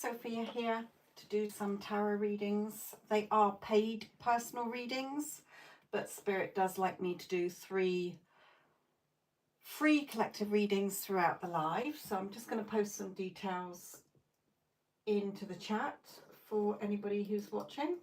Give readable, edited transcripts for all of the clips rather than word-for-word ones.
Sophia here to do some tarot readings. They are paid personal readings, but Spirit does like me to do 3 free collective readings throughout the live. So I'm just going to post some details into the chat for anybody who's watching.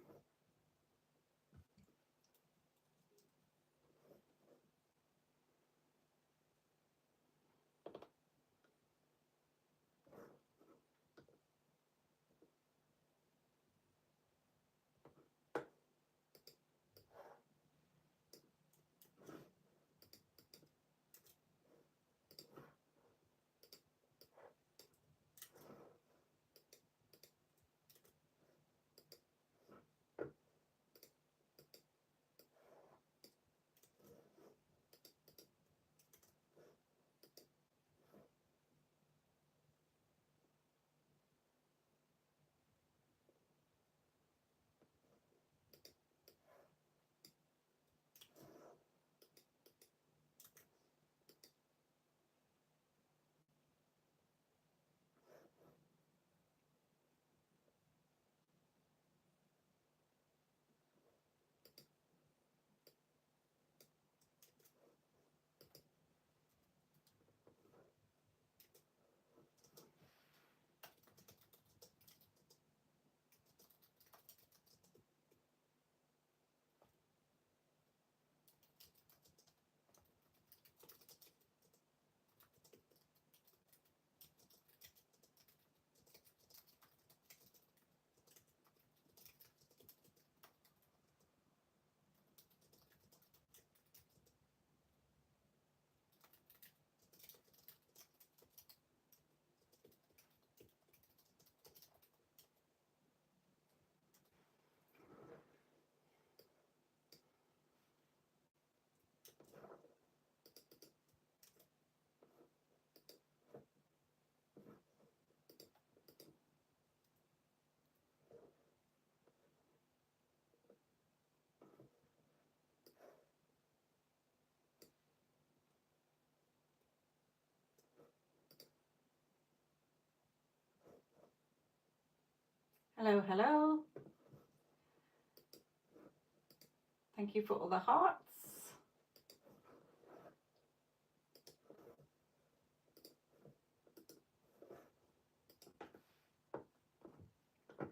Hello, hello. Thank you for all the hearts.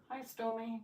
Hi, Stormy.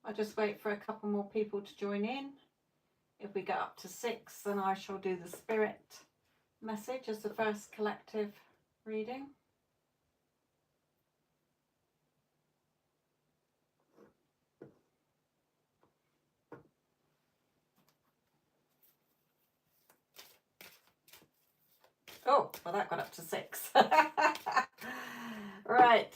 I'll just wait for a couple more people to join in. If we get up to 6, then I shall do the Spirit message as the first collective reading. Oh, well, that got up to 6. Right.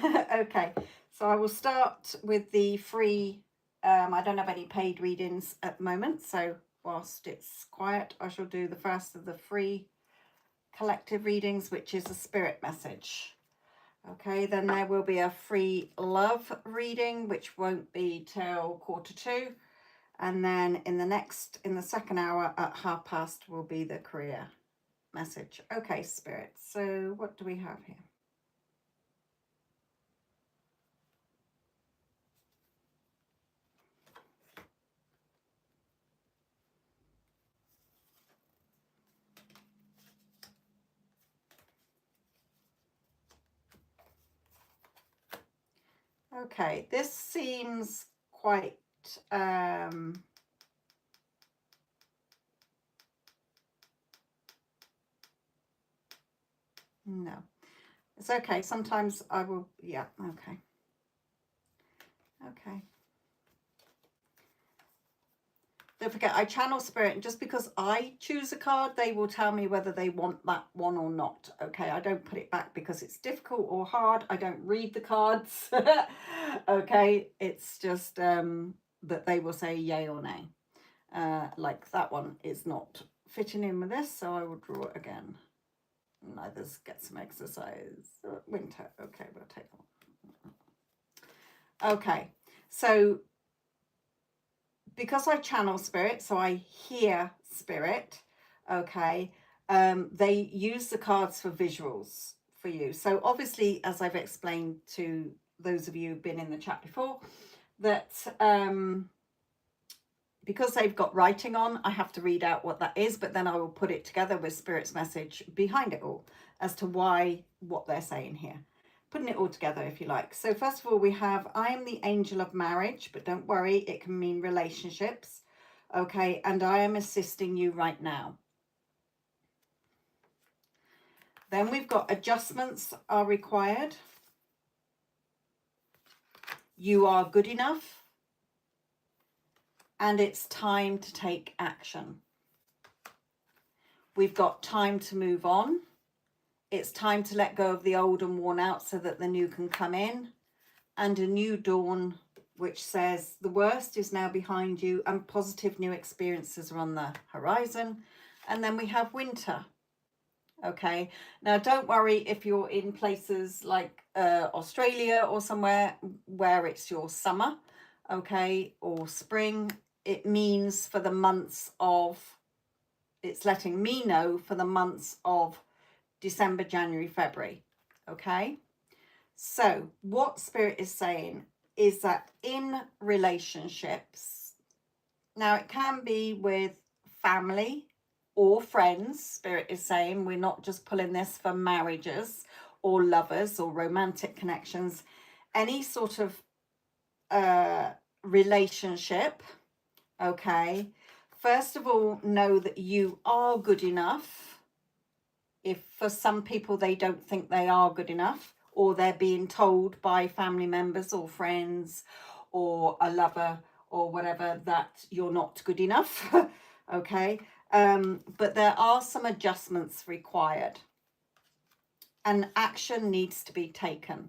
Okay. So I will start with the free. I don't have any paid readings at the moment. So whilst it's quiet, I shall do the first of the free collective readings, which is a spirit message. Okay. Then there will be a free love reading, which won't be till 1:45. And then in the second hour at 1:30 will be the career message. Okay, Spirit. So what do we have here? Okay, this seems quite No, it's okay. Sometimes I will, yeah, okay. Okay. Don't forget, I channel spirit, and just because I choose a card, they will tell me whether they want that one or not. Okay, I don't put it back because it's difficult or hard. I don't read the cards. Okay, it's just that they will say yay or nay. Like that one is not fitting in with this, so I will draw it again. Neither's get some exercise. Winter. Okay, we'll take that one. Okay, so because I channel spirit, so I hear spirit, okay, they use the cards for visuals for you. So obviously, as I've explained to those of you who've been in the chat before, that because they've got writing on, I have to read out what that is, but then I will put it together with Spirit's message behind it all as to why, what they're saying here. Putting it all together, if you like. So first of all, we have, I am the angel of marriage, but don't worry, it can mean relationships. Okay, and I am assisting you right now. Then we've got adjustments are required. You are good enough. And it's time to take action. We've got time to move on. It's time to let go of the old and worn out so that the new can come in. And a new dawn, which says the worst is now behind you and positive new experiences are on the horizon. And then we have winter. Okay, now don't worry if you're in places like Australia or somewhere where it's your summer, okay, or spring. It means for the months of, it's letting me know for the months of December, January, February. Okay, so what Spirit is saying is that in relationships, now it can be with family or friends. Spirit is saying we're not just pulling this for marriages or lovers or romantic connections. Any sort of relationship, okay, first of all, know that you are good enough. If for some people they don't think they are good enough, or they're being told by family members or friends or a lover or whatever that you're not good enough, okay, but there are some adjustments required and action needs to be taken.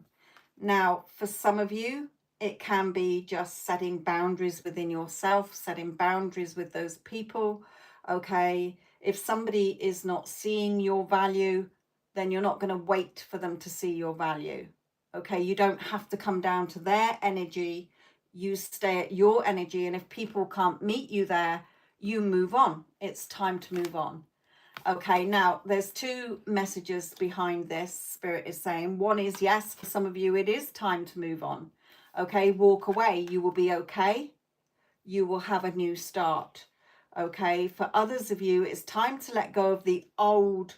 Now, for some of you, it can be just setting boundaries within yourself, setting boundaries with those people, okay? If somebody is not seeing your value, then you're not going to wait for them to see your value, okay? You don't have to come down to their energy. You stay at your energy, and if people can't meet you there, you move on. It's time to move on. Okay, now there's two messages behind this, Spirit is saying. One is, yes, for some of you, it is time to move on. Okay, walk away. You will be okay. You will have a new start. Okay, for others of you, it's time to let go of the old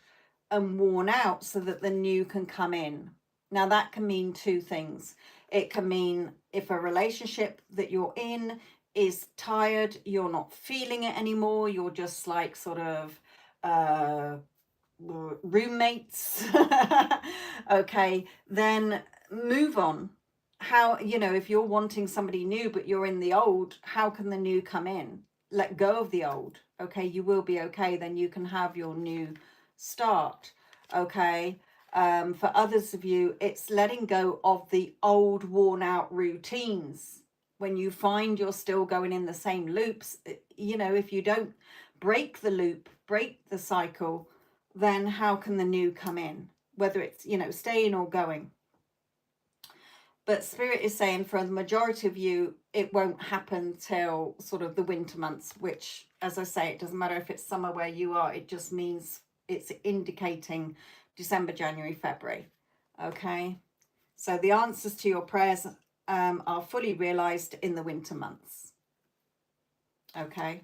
and worn out so that the new can come in. Now, that can mean two things. It can mean if a relationship that you're in is tired, you're not feeling it anymore, you're just like sort of roommates, okay, then move on. How, you know, if you're wanting somebody new but you're in the old, how can the new come in? Let go of the old. Okay, you will be okay. Then you can have your new start. Okay, for others of you, it's letting go of the old worn out routines. When you find you're still going in the same loops, you know, if you don't break the loop, break the cycle, then how can the new come in? Whether it's, you know, staying or going. But Spirit is saying for the majority of you, it won't happen till sort of the winter months, which, as I say, it doesn't matter if it's summer where you are, it just means it's indicating December, January, February. Okay, so the answers to your prayers are fully realized in the winter months. Okay,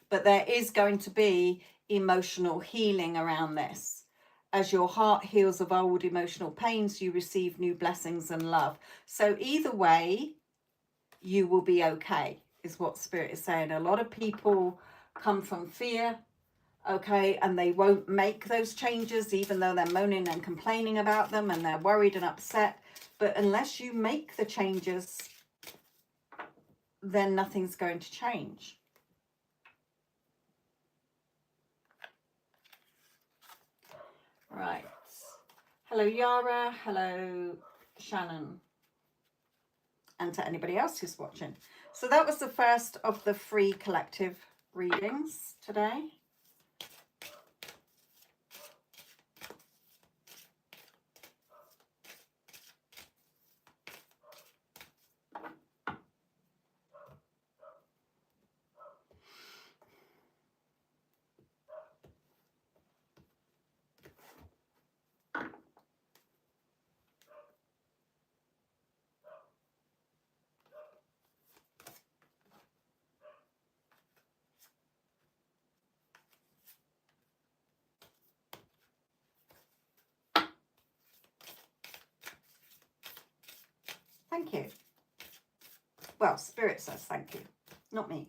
but there is going to be emotional healing around this. As your heart heals of old emotional pains, you receive new blessings and love. So either way, you will be okay, is what Spirit is saying. A lot of people come from fear, okay, and they won't make those changes even though they're moaning and complaining about them and they're worried and upset. But unless you make the changes, then nothing's going to change. Right. Hello, Yara. Hello, Shannon. And to anybody else who's watching. So that was the first of the free collective readings today. Thank you. Well, Spirit says thank you, not me.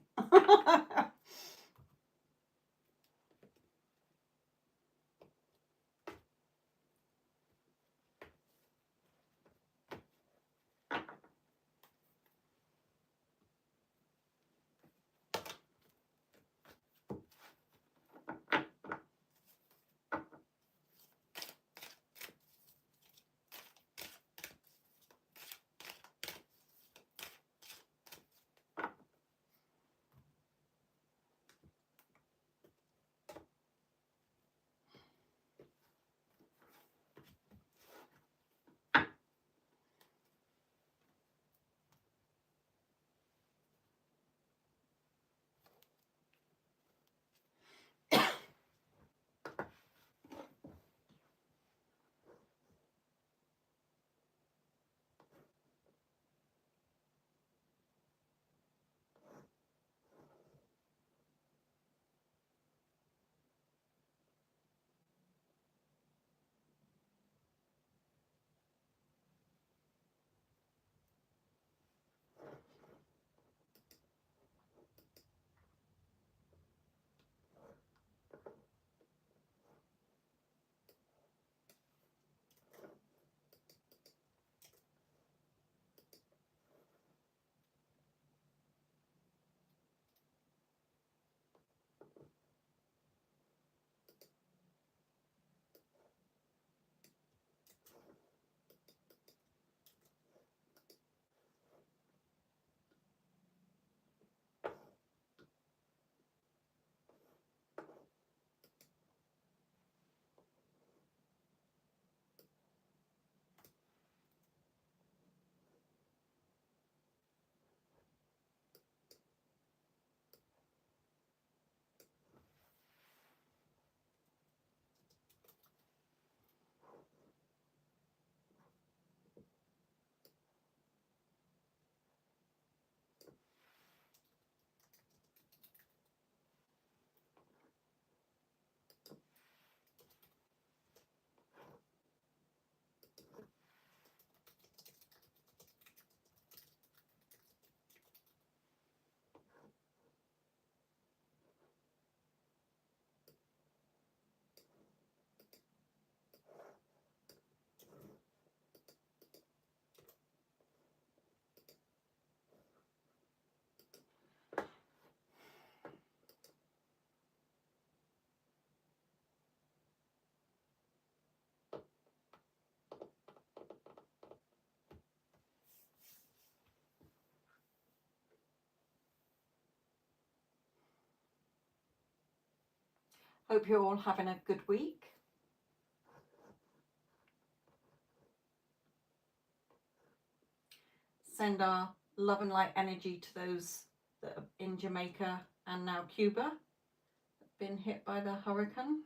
Hope you're all having a good week. Send our love and light energy to those that are in Jamaica and now Cuba, been hit by the hurricane.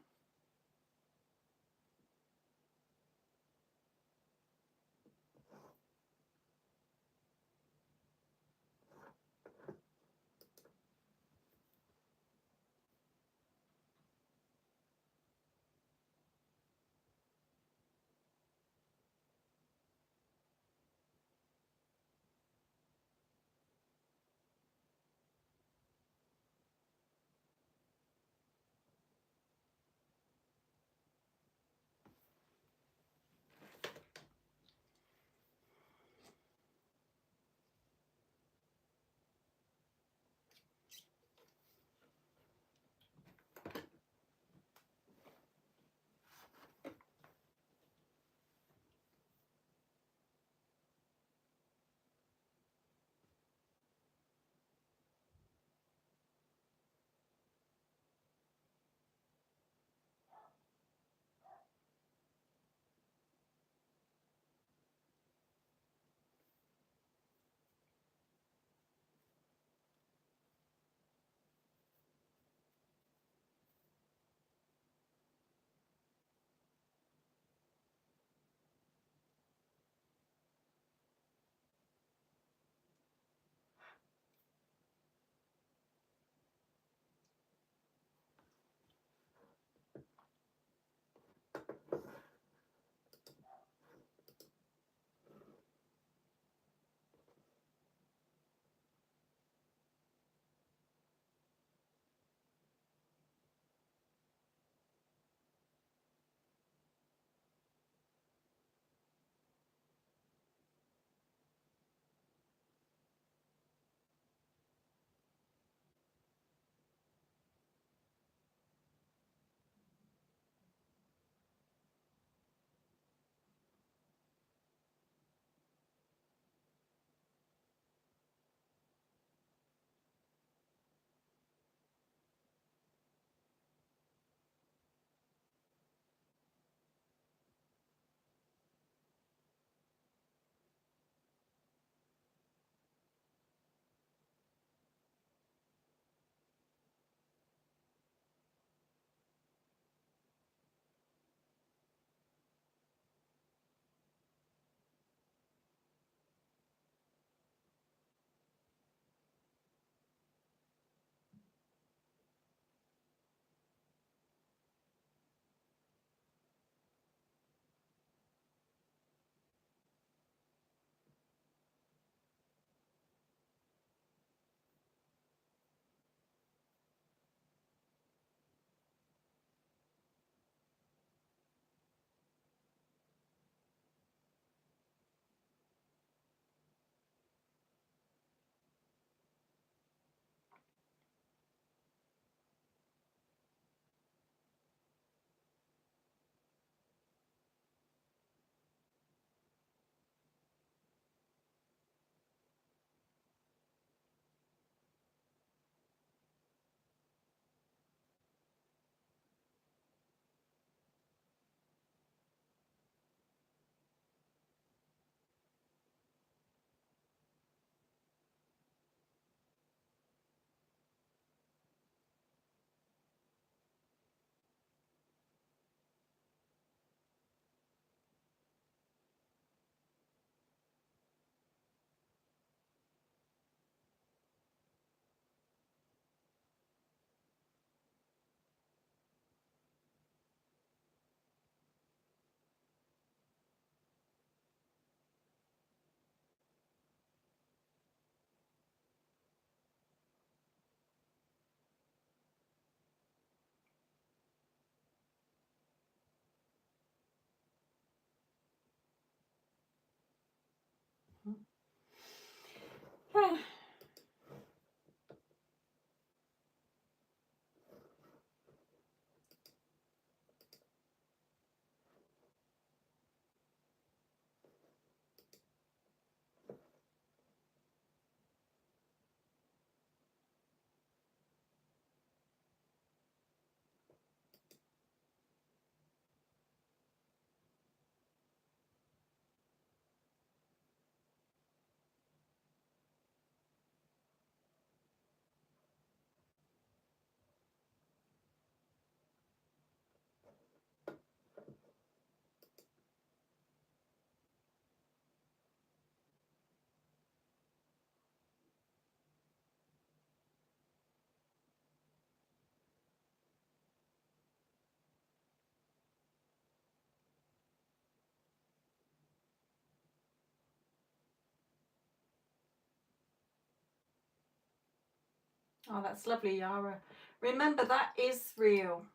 Oh, that's lovely, Yara. Remember, that is real.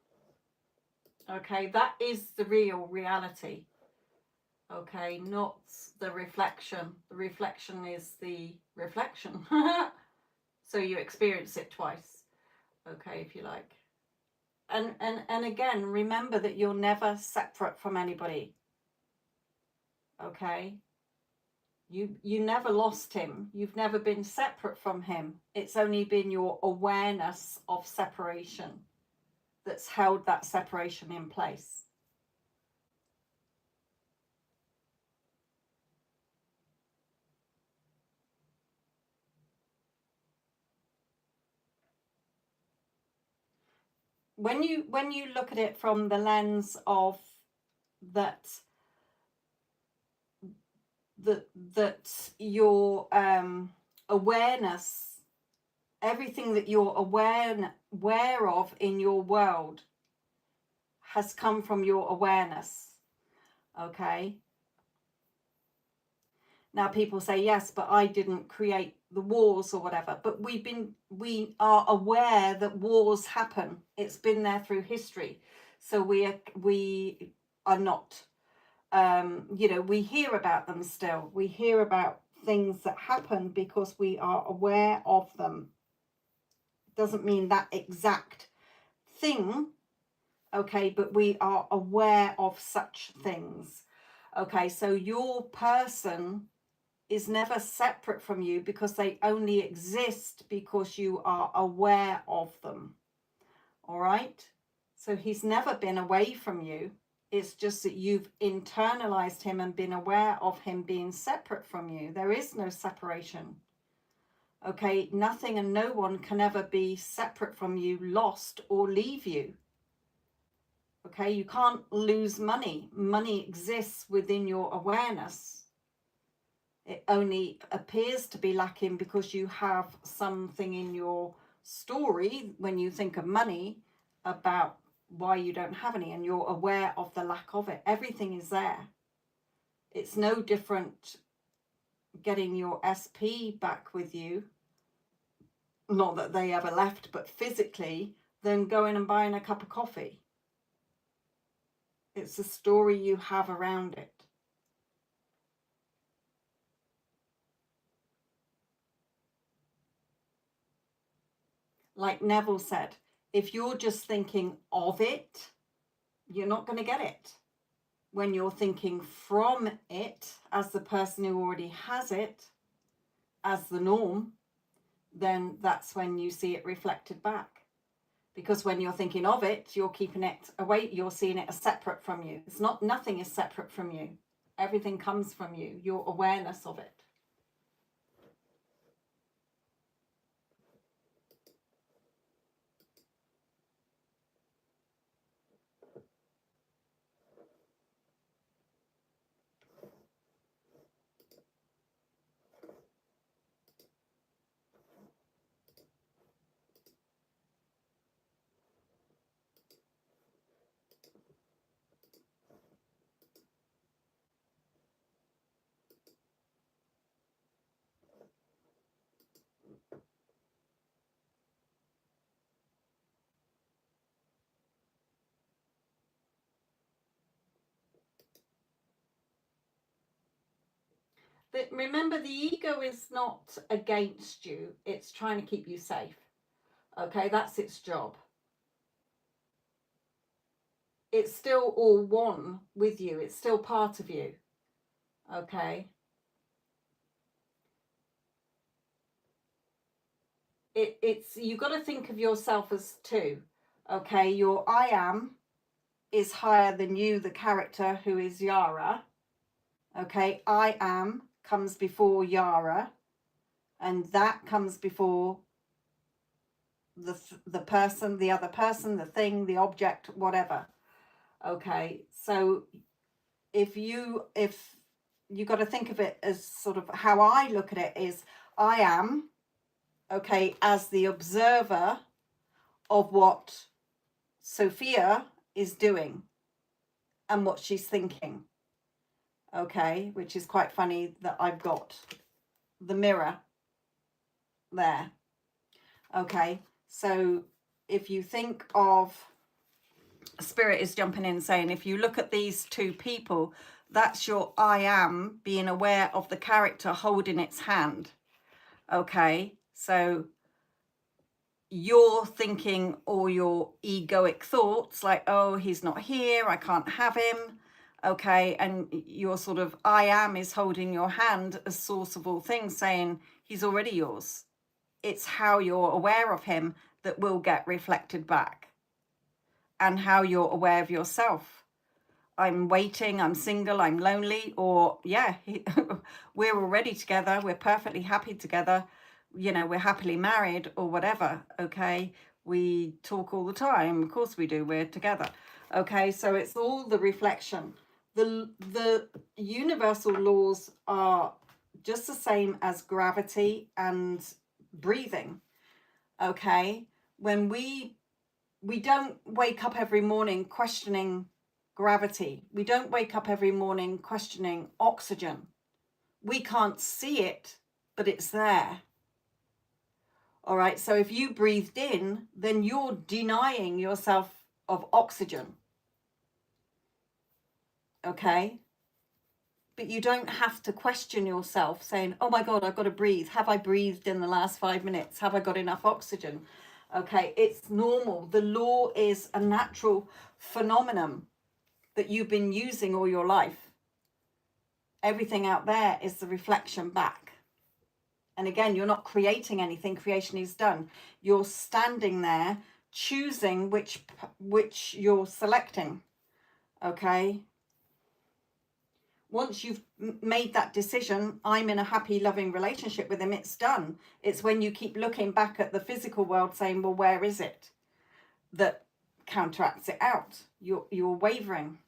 Okay, that is the real reality. Okay, not the reflection. The reflection is the reflection. So you experience it twice. Okay, if you like. And again, remember that you're never separate from anybody. Okay? You never lost him. You've never been separate from him. It's only been your awareness of separation that's held that separation in place. When you look at it from the lens of that your awareness, everything that you're aware of in your world has come from your awareness. Okay, now people say, yes, but I didn't create the wars or whatever, but we are aware that wars happen. It's been there through history, so we are not we hear about them still. We hear about things that happen because we are aware of them. Doesn't mean that exact thing, okay, but we are aware of such things. Okay, so your person is never separate from you because they only exist because you are aware of them. All right, so he's never been away from you. It's just that you've internalized him and been aware of him being separate from you. There is no separation. Okay, nothing and no one can ever be separate from you, lost, or leave you. Okay, you can't lose money. Money exists within your awareness. It only appears to be lacking because you have something in your story when you think of money about why you don't have any, and you're aware of the lack of it. Everything is there. It's no different getting your SP back with you, not that they ever left, but physically, than going and buying a cup of coffee. It's the story you have around it. Like Neville said, if you're just thinking of it, you're not going to get it. When you're thinking from it as the person who already has it as the norm, then that's when you see it reflected back. Because when you're thinking of it, you're keeping it away, you're seeing it as separate from you. It's not, nothing is separate from you. Everything comes from you, your awareness of it. Remember, the ego is not against you. It's trying to keep you safe. Okay, that's its job. It's still all one with you. It's still part of you. Okay. It's you got to think of yourself as two. Okay, your I am is higher than you, the character who is Yara. Okay, I am comes before Yara, and that comes before the person, the other person, the thing, the object, whatever. Okay, so if you got to think of it as sort of how I look at it is I am, okay, as the observer of what Sophia is doing and what she's thinking. Okay, which is quite funny that I've got the mirror there. Okay, so if you think of, Spirit is jumping in saying, if you look at these two people, that's your I am being aware of the character holding its hand. Okay, so you're thinking all your egoic thoughts like, oh, he's not here, I can't have him. Okay, and your sort of I am is holding your hand as source of all things, saying he's already yours. It's how you're aware of him that will get reflected back, and how you're aware of yourself. I'm waiting, I'm single, I'm lonely, or yeah, we're already together, we're perfectly happy together, you know, we're happily married or whatever. Okay, we talk all the time, of course we do, we're together. Okay, so it's all the reflection. The universal laws are just the same as gravity and breathing. Okay, when we don't wake up every morning questioning gravity. We don't wake up every morning questioning oxygen. We can't see it, but it's there. All right, so if you breathed in, then you're denying yourself of oxygen. Okay? But you don't have to question yourself saying, oh my God, I've got to breathe. Have I breathed in the last 5 minutes? Have I got enough oxygen? Okay, it's normal. The law is a natural phenomenon that you've been using all your life. Everything out there is the reflection back. And again, you're not creating anything. Creation is done. You're standing there choosing which you're selecting. Okay. Once you've made that decision, I'm in a happy, loving relationship with him, it's done. It's when you keep looking back at the physical world saying, well, where is it? That counteracts it out. You're wavering.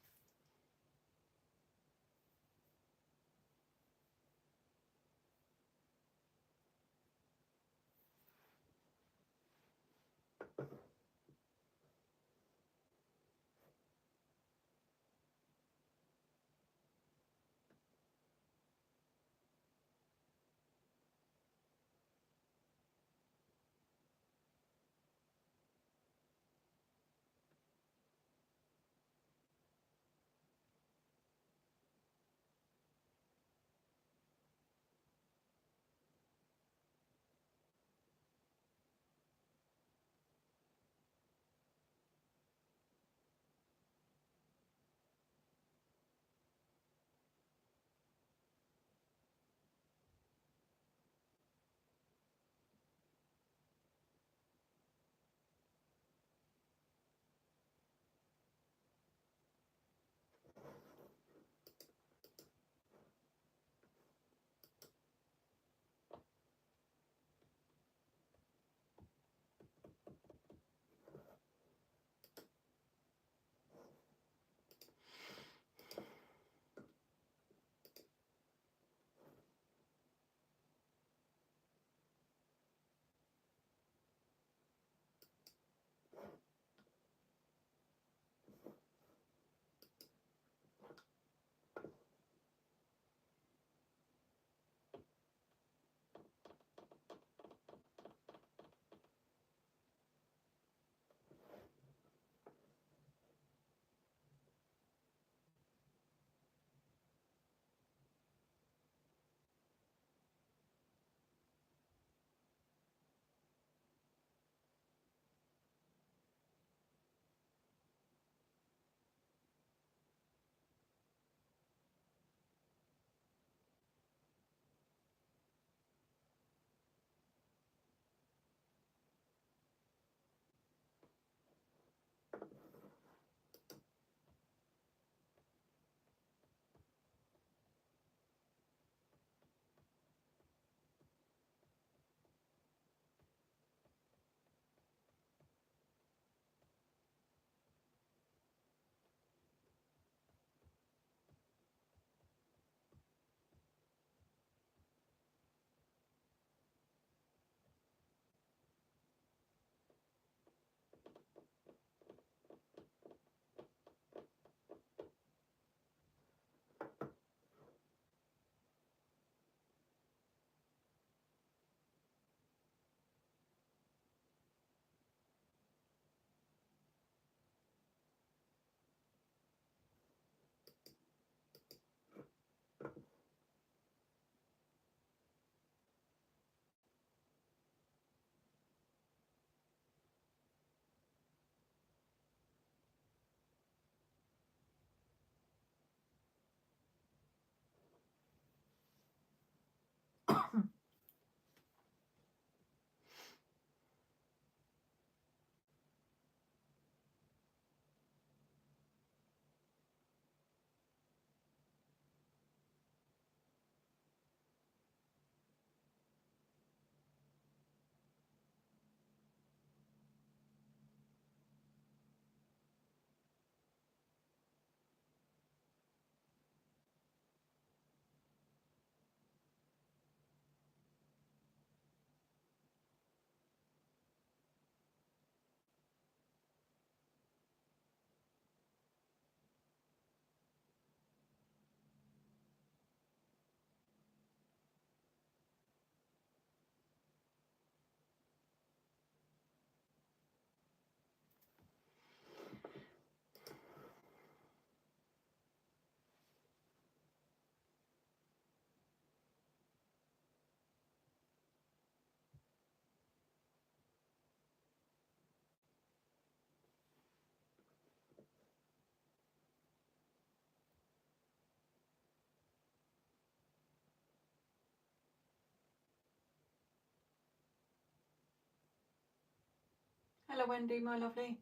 Hello, Wendy, my lovely.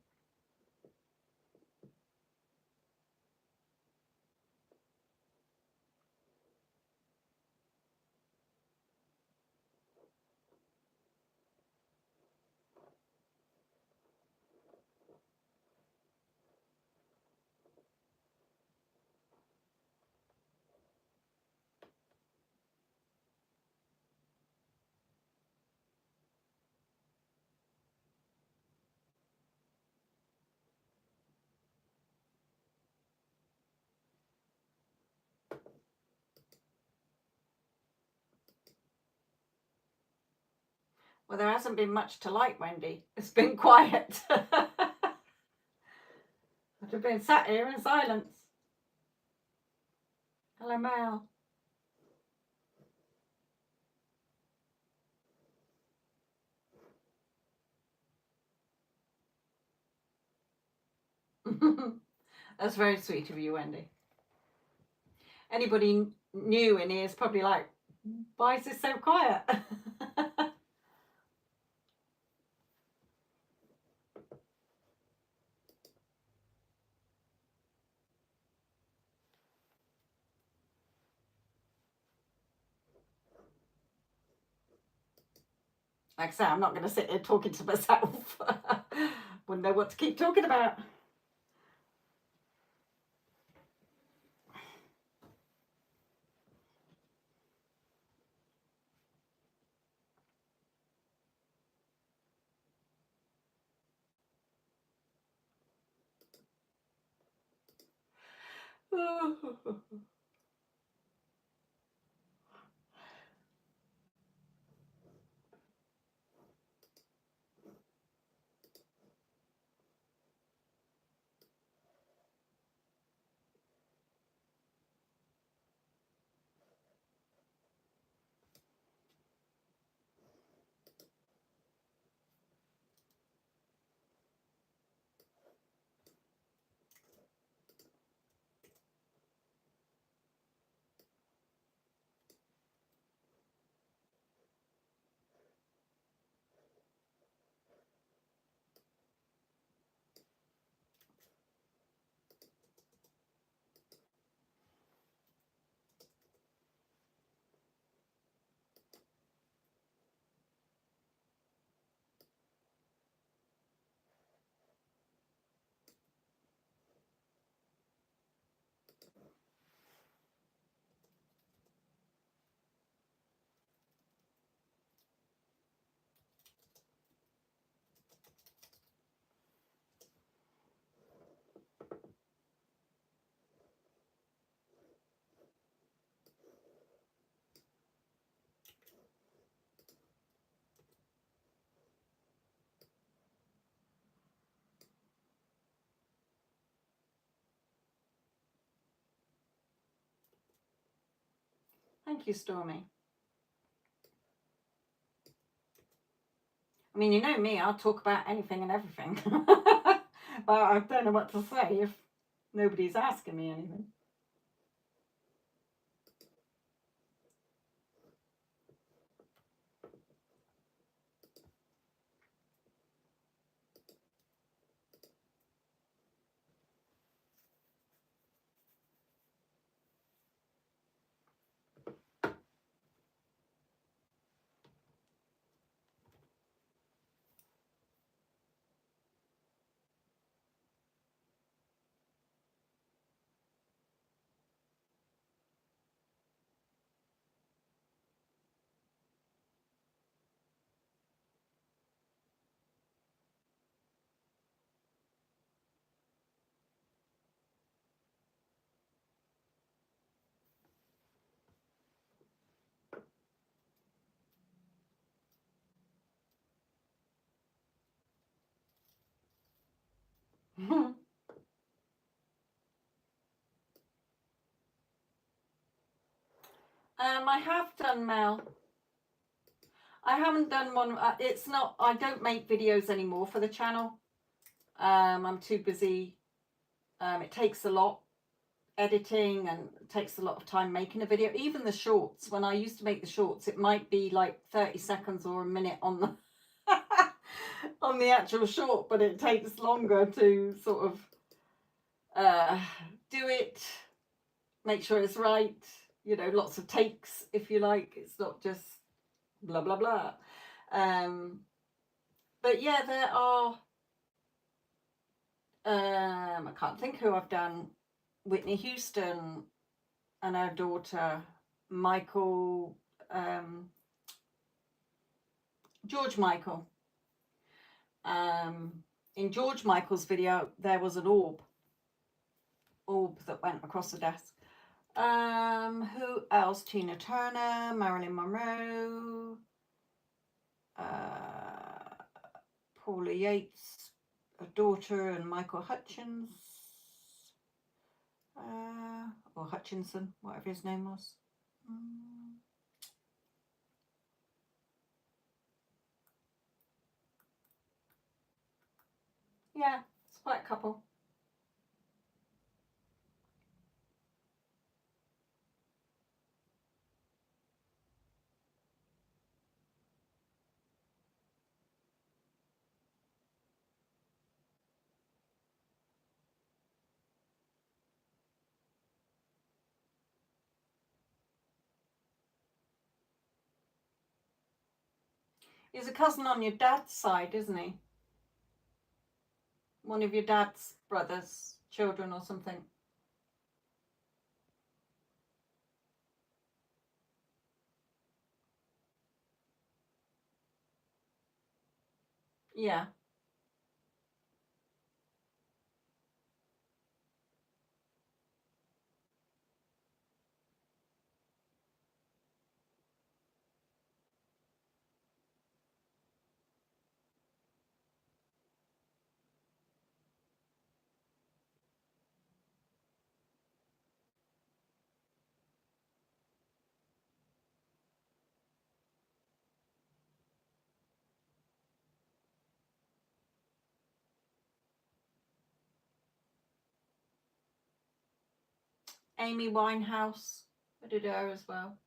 Well, there hasn't been much to like, Wendy. It's been quiet. I've been sat here in silence. Hello, Mel. That's very sweet of you, Wendy. Anybody new in here is probably like, why is this so quiet? Like I say, I'm not going to sit here talking to myself. Wouldn't know what to keep talking about. Thank you, Stormy. I mean, you know me, I'll talk about anything and everything. But I don't know what to say if nobody's asking me anything. I have done, Mel. I haven't done one. It's not, I don't make videos anymore for the channel. I'm too busy. It takes a lot editing and it takes a lot of time making a video. Even the shorts, when I used to make the shorts, it might be like 30 seconds or a minute on the on the actual short, but it takes longer to sort of do it, make sure it's right, you know, lots of takes, if you like. It's not just blah, blah, blah. But yeah, there are, I can't think who I've done. Whitney Houston and her daughter, Michael, George Michael. In George Michael's video, there was an orb that went across the desk. Who else? Tina Turner, Marilyn Monroe, Paula Yates, a daughter, and Michael Hutchins, or Hutchinson, whatever his name was. Yeah, it's quite a couple. He's a cousin on your dad's side, isn't he? One of your dad's brothers, children or something. Yeah. Amy Winehouse, I did her as well.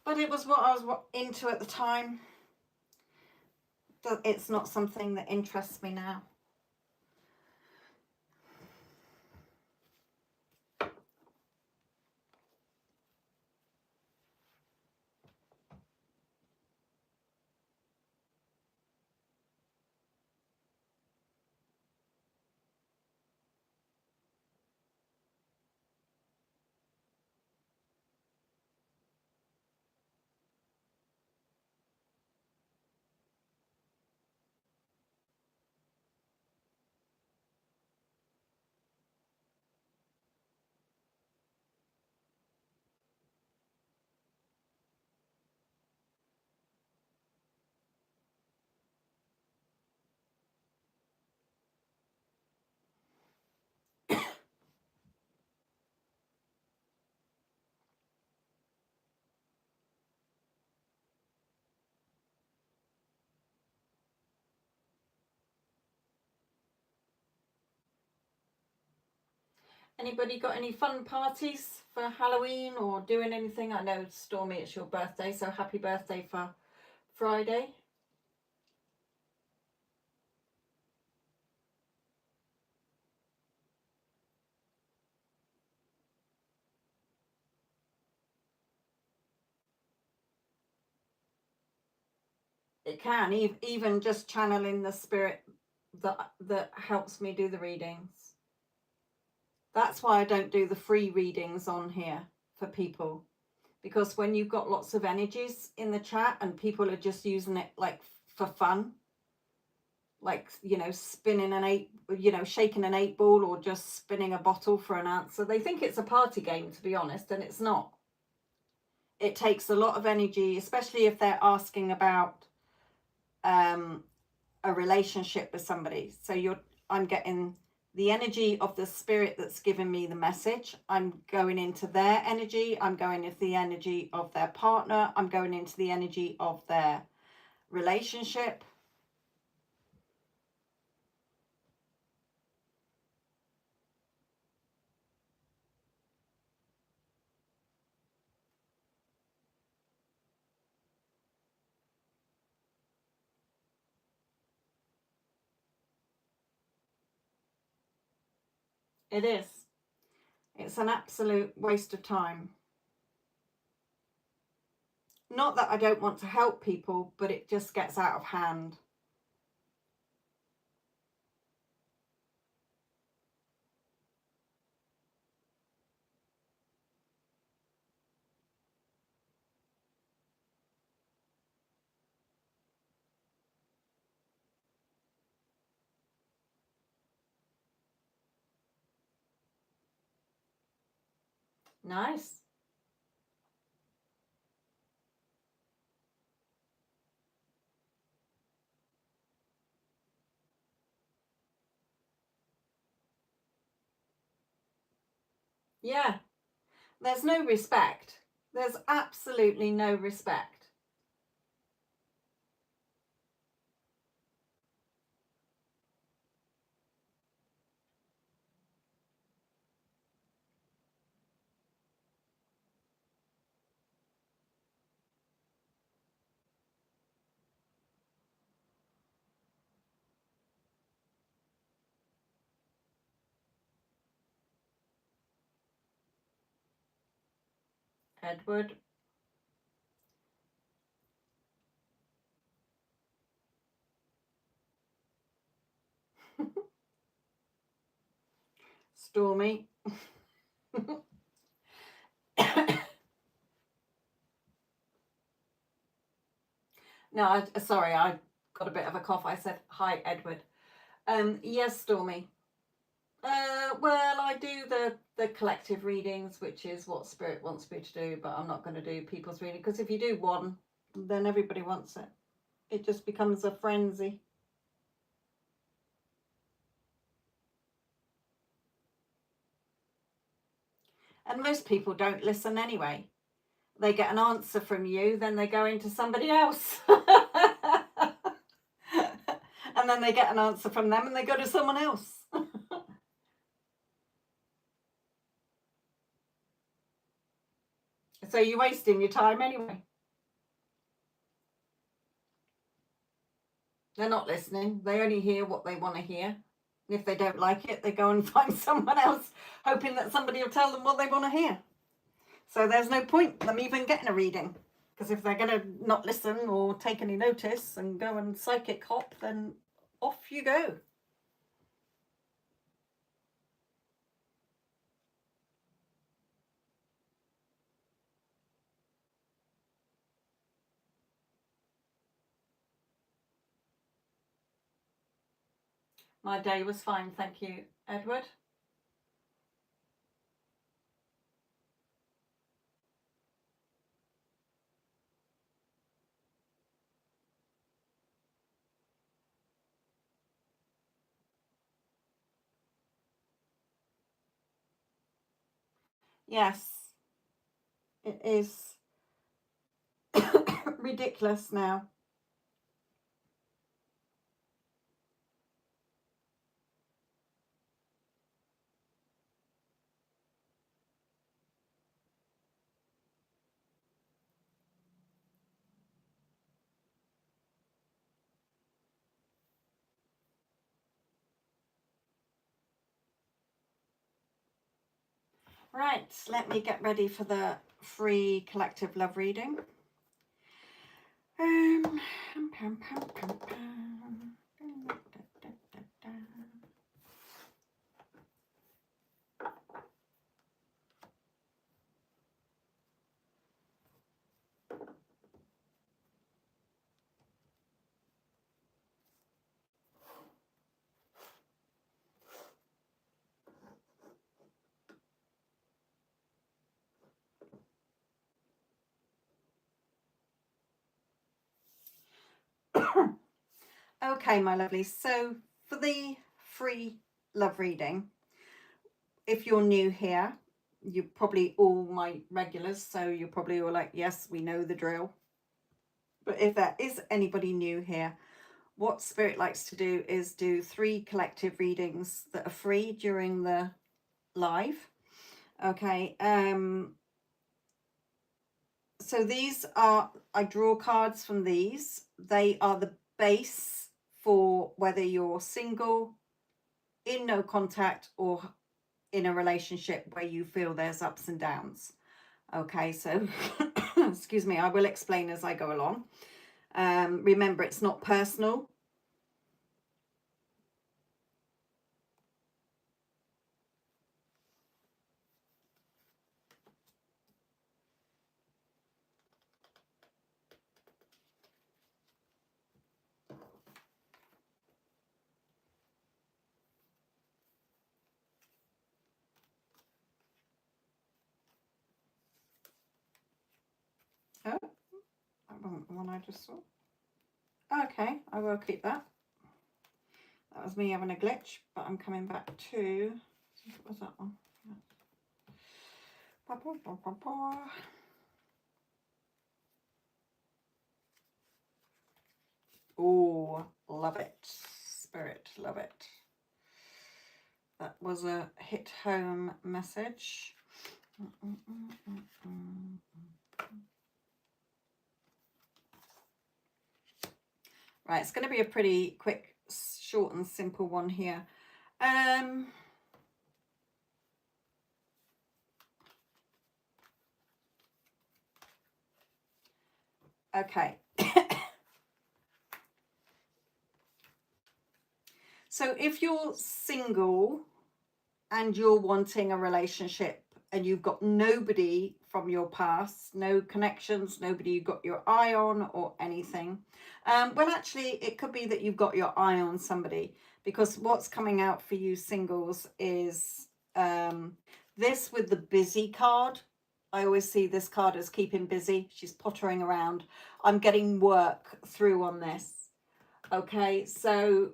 But it was what I was into at the time. It's not something that interests me now. Anybody got any fun parties for Halloween or doing anything? I know, Stormy, it's your birthday, so happy birthday for Friday. It can, even just channeling the spirit that helps me do the readings. That's why I don't do the free readings on here for people, because when you've got lots of energies in the chat and people are just using it like for fun, like, you know, spinning an eight, you know, shaking an 8-ball or just spinning a bottle for an answer, they think it's a party game, to be honest, and it's not. It takes a lot of energy, especially if they're asking about a relationship with somebody. So I'm getting the energy of the spirit that's given me the message. I'm going into their energy. I'm going into the energy of their partner. I'm going into the energy of their relationship. It is. It's an absolute waste of time. Not that I don't want to help people, but it just gets out of hand. Nice. Yeah. There's no respect. There's absolutely no respect. Edward. Stormy. No, sorry, I got a bit of a cough. I said, hi, Edward. Yes, Stormy. Well, I do the collective readings, which is what Spirit wants me to do, but I'm not going to do people's reading, because if you do one, then everybody wants it. It just becomes a frenzy. And most people don't listen anyway. They get an answer from you, then they go into somebody else. And then they get an answer from them and they go to someone else. So you're wasting your time anyway. They're not listening. They only hear what they want to hear. And if they don't like it, they go and find someone else, hoping that somebody will tell them what they want to hear. So there's no point them even getting a reading. Because if they're going to not listen or take any notice and go and psychic hop, then off you go. My day was fine, thank you, Edward. Yes, it is ridiculous now. Right, let me get ready for the free collective love reading. Okay, my lovelies. So for the free love reading, if you're new here, you're probably all my regulars, so you're probably all like, yes, we know the drill. But if there is anybody new here, what Spirit likes to do is do 3 collective readings that are free during the live. Okay. So these are, I draw cards from these. They are the base for whether you're single, in no contact, or in a relationship where you feel there's ups and downs. Okay, so excuse me, I will explain as I go along. Remember, it's not personal. Oh, that wasn't the one I just saw. Okay, I will keep that. That was me having a glitch, but I'm coming back to, what was that one? Oh, love it. Spirit, love it. That was a hit home message. Right, it's going to be a pretty quick, short and simple one here. Okay. So if you're single and you're wanting a relationship and you've got nobody from your past, no connections, nobody you've got your eye on or anything, well, actually, it could be that you've got your eye on somebody, because what's coming out for you singles is this with the busy card. I always see this card as keeping busy. She's pottering around. I'm getting work through on this. Okay, so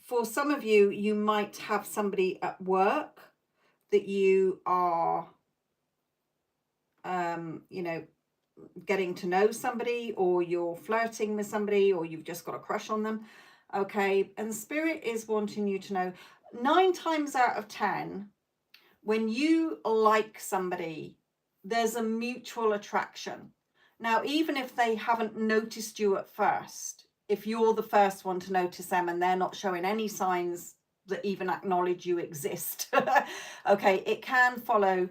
for some of you, you might have somebody at work that you are, you know, getting to know somebody, or you're flirting with somebody, or you've just got a crush on them. Okay, and Spirit is wanting you to know 9 times out of 10, when you like somebody, there's a mutual attraction. Now, even if they haven't noticed you at first, if you're the first one to notice them and they're not showing any signs that even acknowledge you exist, okay, it can follow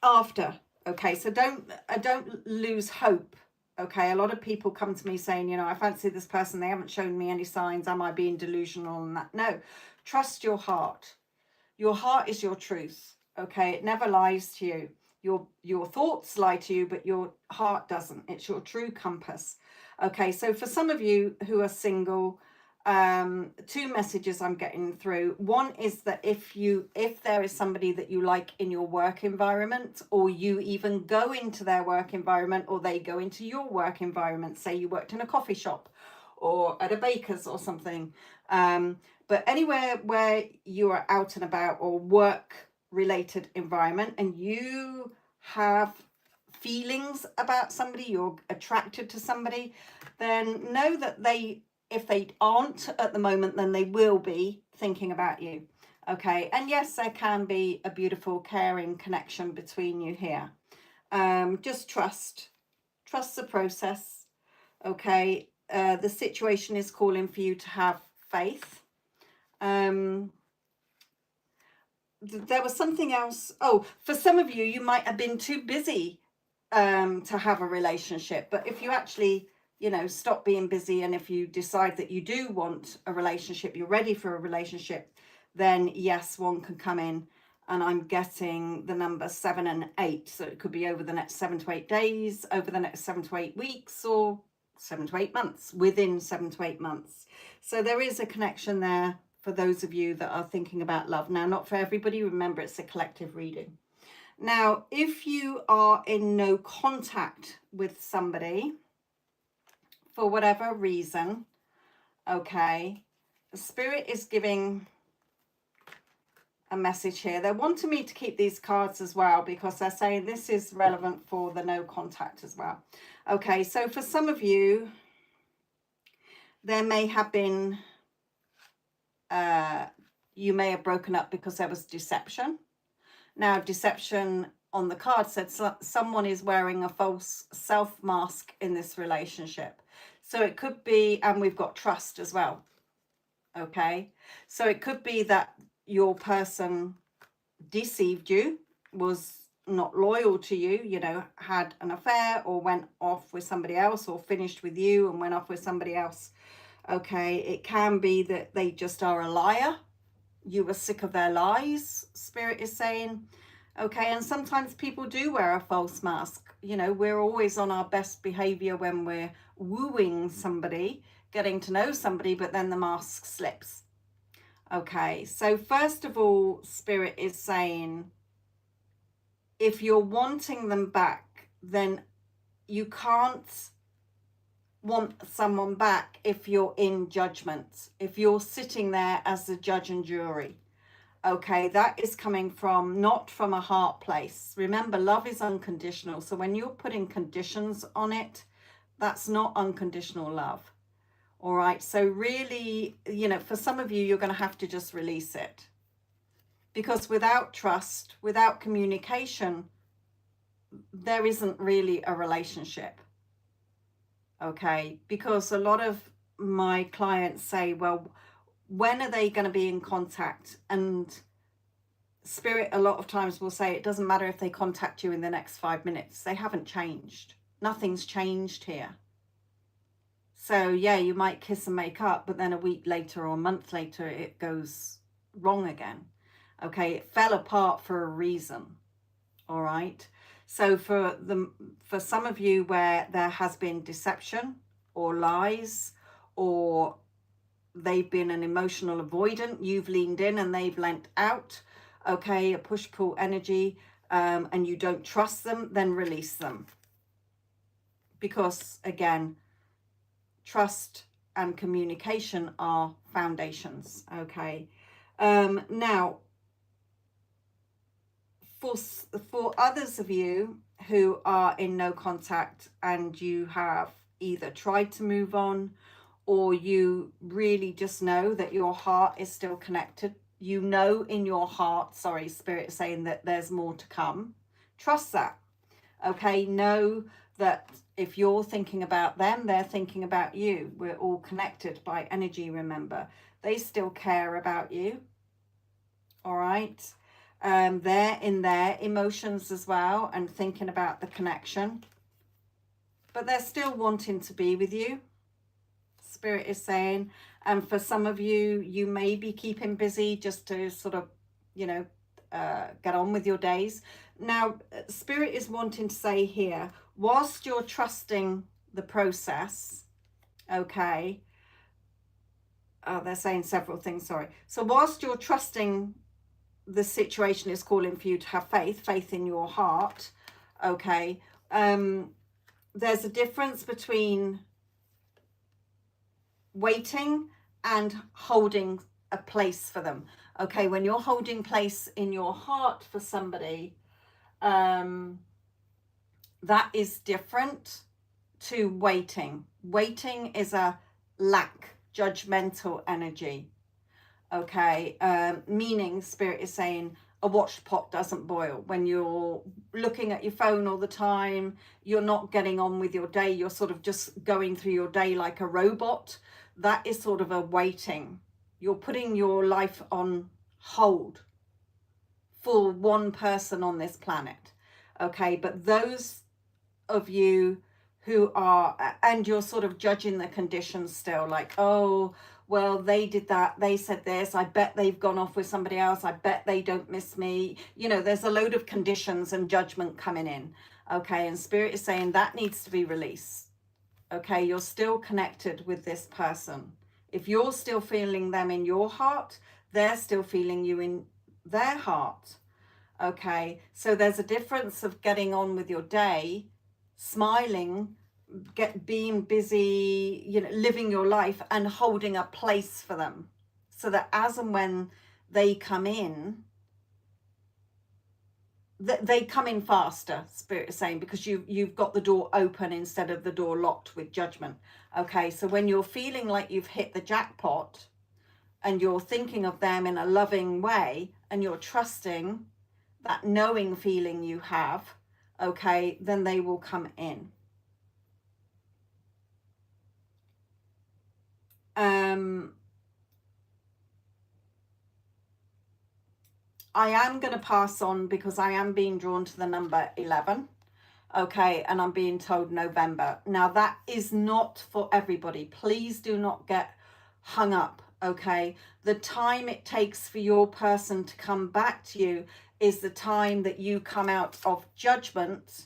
after. Okay, so don't lose hope. Okay, a lot of people come to me saying, you know, I fancy this person, they haven't shown me any signs, am I being delusional? And that, no, trust your heart. Your heart is your truth. Okay, it never lies to you. Your thoughts lie to you, but your heart doesn't. It's your true compass. Okay, so for some of you who are single, 2 messages I'm getting through. One is that if there is somebody that you like in your work environment, or you even go into their work environment, or they go into your work environment, say you worked in a coffee shop or at a baker's or something, but anywhere where you are out and about, or work related environment, and you have feelings about somebody, you're attracted to somebody, then know that if they aren't at the moment, then they will be thinking about you. Okay, and yes, there can be a beautiful, caring connection between you here. Just trust the process. Okay, the situation is calling for you to have faith. There was something else. Oh, for some of you, you might have been too busy to have a relationship, but if you actually, you know, stop being busy, and if you decide that you do want a relationship, you're ready for a relationship, then yes, one can come in. And I'm getting the number 7 and 8, so it could be over the next 7 to 8 days, over the next 7 to 8 weeks, or 7 to 8 months, within 7 to 8 months. So there is a connection there for those of you that are thinking about love. Now, not for everybody, remember it's a collective reading. Now, if you are in no contact with somebody for whatever reason, okay, the Spirit is giving a message here. They're wanting me to keep these cards as well, because they're saying this is relevant for the no contact as well. Okay, so for some of you, there may have been, you may have broken up because there was deception. Now, deception on the card said someone is wearing a false self mask in this relationship. So it could be, and we've got trust as well. Okay, so it could be that your person deceived you, was not loyal to you, you know, had an affair or went off with somebody else, or finished with you and went off with somebody else. Okay, it can be that they just are a liar. You were sick of their lies, Spirit is saying. Okay, and sometimes people do wear a false mask. You know, we're always on our best behavior when we're wooing somebody, getting to know somebody, but then the mask slips. Okay, so first of all, Spirit is saying, if you're wanting them back, then you can't want someone back if you're in judgment, if you're sitting there as the judge and jury. Okay, that is coming from, not from a heart place. Remember, love is unconditional. So when you're putting conditions on it, that's not unconditional love. All right, so really, you know, for some of you, you're going to have to just release it. Because without trust, without communication, there isn't really a relationship. Okay, because a lot of my clients say, well, when are they going to be in contact? And Spirit a lot of times will say, it doesn't matter if they contact you in the next 5 minutes. They haven't changed. Nothing's changed here. So yeah, you might kiss and make up, but then a week later or a month later, it goes wrong again. Okay, it fell apart for a reason. All right. So for some of you where there has been deception or lies, or they've been an emotional avoidant, you've leaned in and they've lent out, okay, a push-pull energy, and you don't trust them, then release them. Because again, trust and communication are foundations, okay? Now, for others of you who are in no contact and you have either tried to move on, or you really just know that your heart is still connected, you know in your heart, sorry, Spirit is saying that there's more to come. Trust that. Okay, know that if you're thinking about them, they're thinking about you. We're all connected by energy, remember. They still care about you. All right. They're in their emotions as well and thinking about the connection. But they're still wanting to be with you, Spirit is saying. And for some of you, you may be keeping busy just to sort of, you know, get on with your days. Now, Spirit is wanting to say here, whilst you're trusting the process, okay, they're saying several things, sorry. So whilst you're trusting the situation is calling for you to have faith in your heart, okay, there's a difference between waiting and holding a place for them. Okay, when you're holding place in your heart for somebody, that is different to waiting. Waiting is a lack, judgmental energy. Okay, meaning Spirit is saying a watched pot doesn't boil. When you're looking at your phone all the time, you're not getting on with your day, you're sort of just going through your day like a robot. That is sort of a waiting. You're putting your life on hold for one person on this planet. Okay, but those of you who are, and you're sort of judging the conditions still, like, oh, well, they did that, they said this, I bet they've gone off with somebody else, I bet they don't miss me. You know, there's a load of conditions and judgment coming in. Okay, and Spirit is saying that needs to be released. Okay, you're still connected with this person. If you're still feeling them in your heart, they're still feeling you in their heart. Okay, so there's a difference of getting on with your day, smiling, being busy, you know, living your life, and holding a place for them, so that as and when they come in, they come in faster, Spirit is saying, because you've got the door open instead of the door locked with judgment. Okay, so when you're feeling like you've hit the jackpot and you're thinking of them in a loving way and you're trusting that knowing feeling you have, okay, then they will come in. I am going to pass on because I am being drawn to the number 11. Okay, and I'm being told November. Now that is not for everybody. Please do not get hung up. Okay, the time it takes for your person to come back to you is the time that you come out of judgment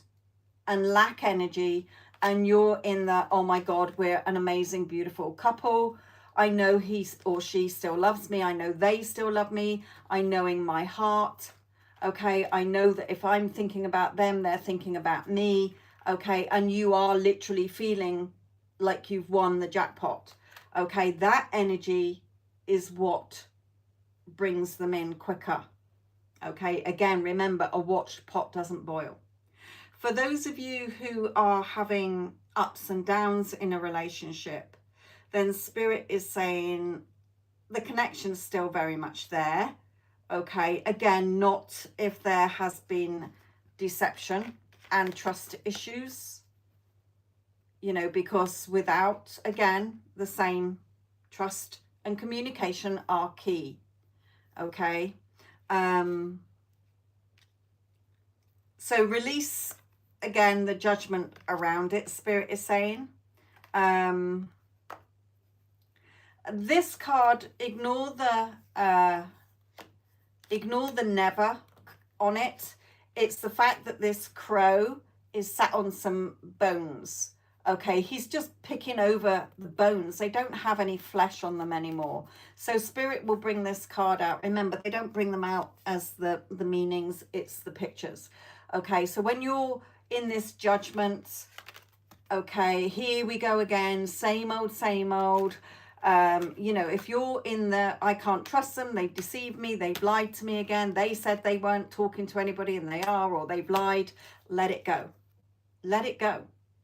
and lack energy, and you're in the, oh my God, we're an amazing, beautiful couple. I know he or she still loves me. I know they still love me. I know in my heart. Okay, I know that if I'm thinking about them, they're thinking about me. Okay, and you are literally feeling like you've won the jackpot. Okay, that energy is what brings them in quicker. Okay, again, remember, a watched pot doesn't boil. For those of you who are having ups and downs in a relationship, then Spirit is saying the connection's still very much there. Okay, again, not if there has been deception and trust issues, you know, because without, again, the same trust and communication are key. Okay, so release, again, the judgment around it, Spirit is saying. This card, ignore the never on it. It's the fact that this crow is sat on some bones. Okay, he's just picking over the bones. They don't have any flesh on them anymore. So Spirit will bring this card out. Remember, they don't bring them out as the meanings, it's the pictures. Okay, so when you're in this judgment, okay, here we go again, same old, same old. You know, if you're in the, I can't trust them, they've deceived me, they've lied to me again, they said they weren't talking to anybody and they are, or they've lied, let it go. Let it go.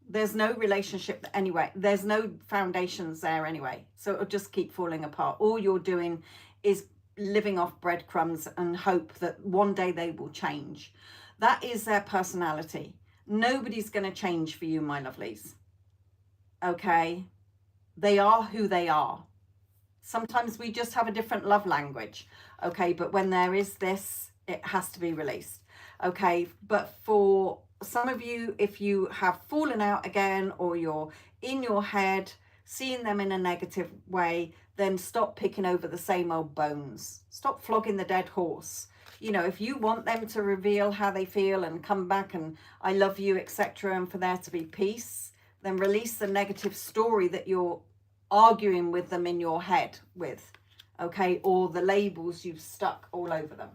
There's no relationship anyway. There's no foundations there anyway. So it'll just keep falling apart. All you're doing is living off breadcrumbs and hope that one day they will change. That is their personality. Nobody's going to change for you, my lovelies. Okay? They are who they are. Sometimes we just have a different love language. Okay? But when there is this, it has to be released. Okay? But for some of you, if you have fallen out again, or you're in your head seeing them in a negative way, then stop picking over the same old bones. Stop flogging the dead horse. You know, if you want them to reveal how they feel and come back and I love you, etc., and for there to be peace, then release the negative story that you're arguing with them in your head with, okay, or the labels you've stuck all over them.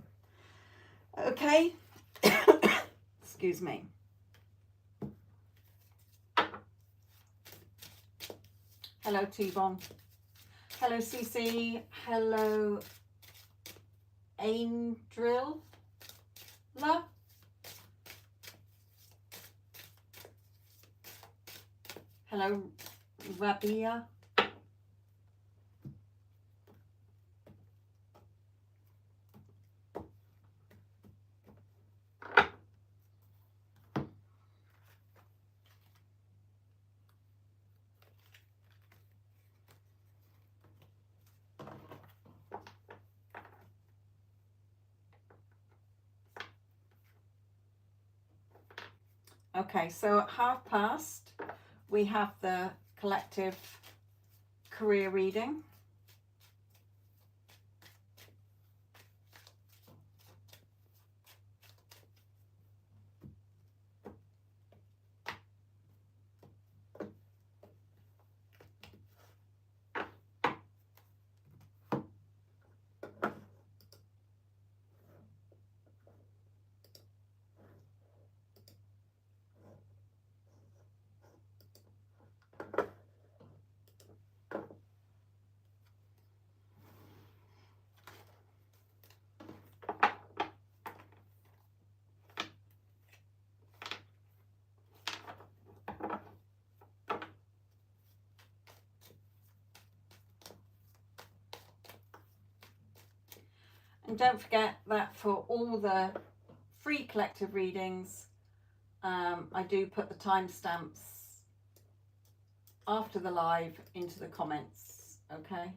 Okay? Excuse me. Hello, T-Bon. Hello, CC. Hello, Angel. Hello, Rabia. Okay, so at past, we have the collective career reading. And don't forget that for all the free collective readings, I do put the timestamps after the live into the comments, okay?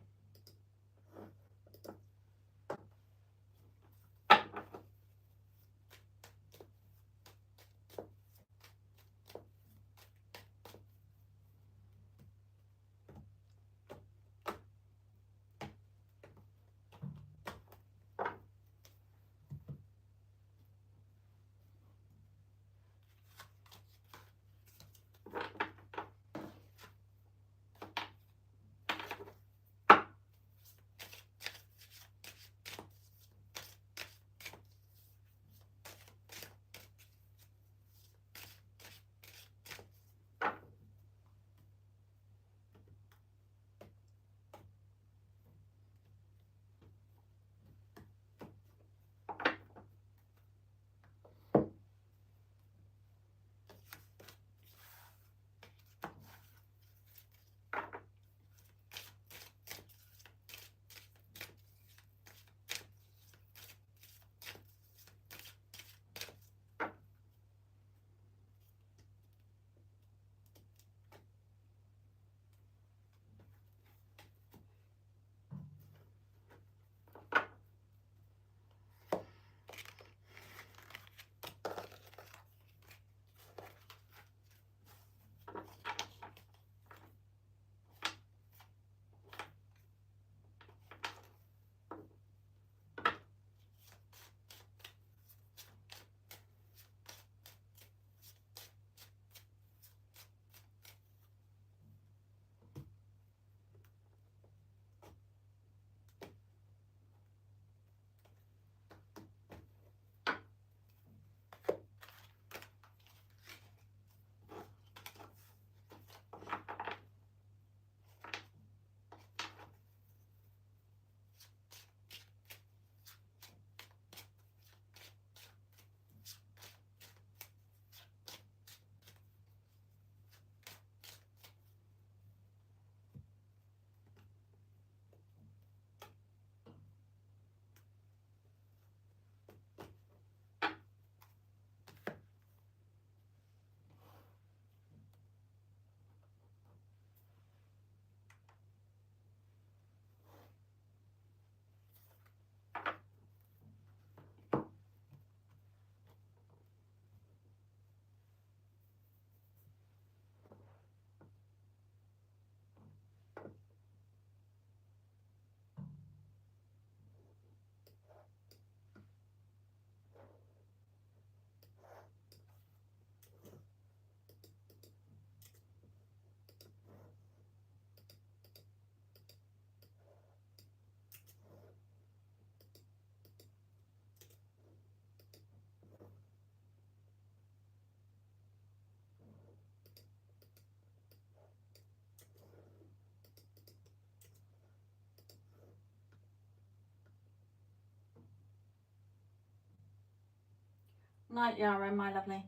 Night, Yara, my lovely.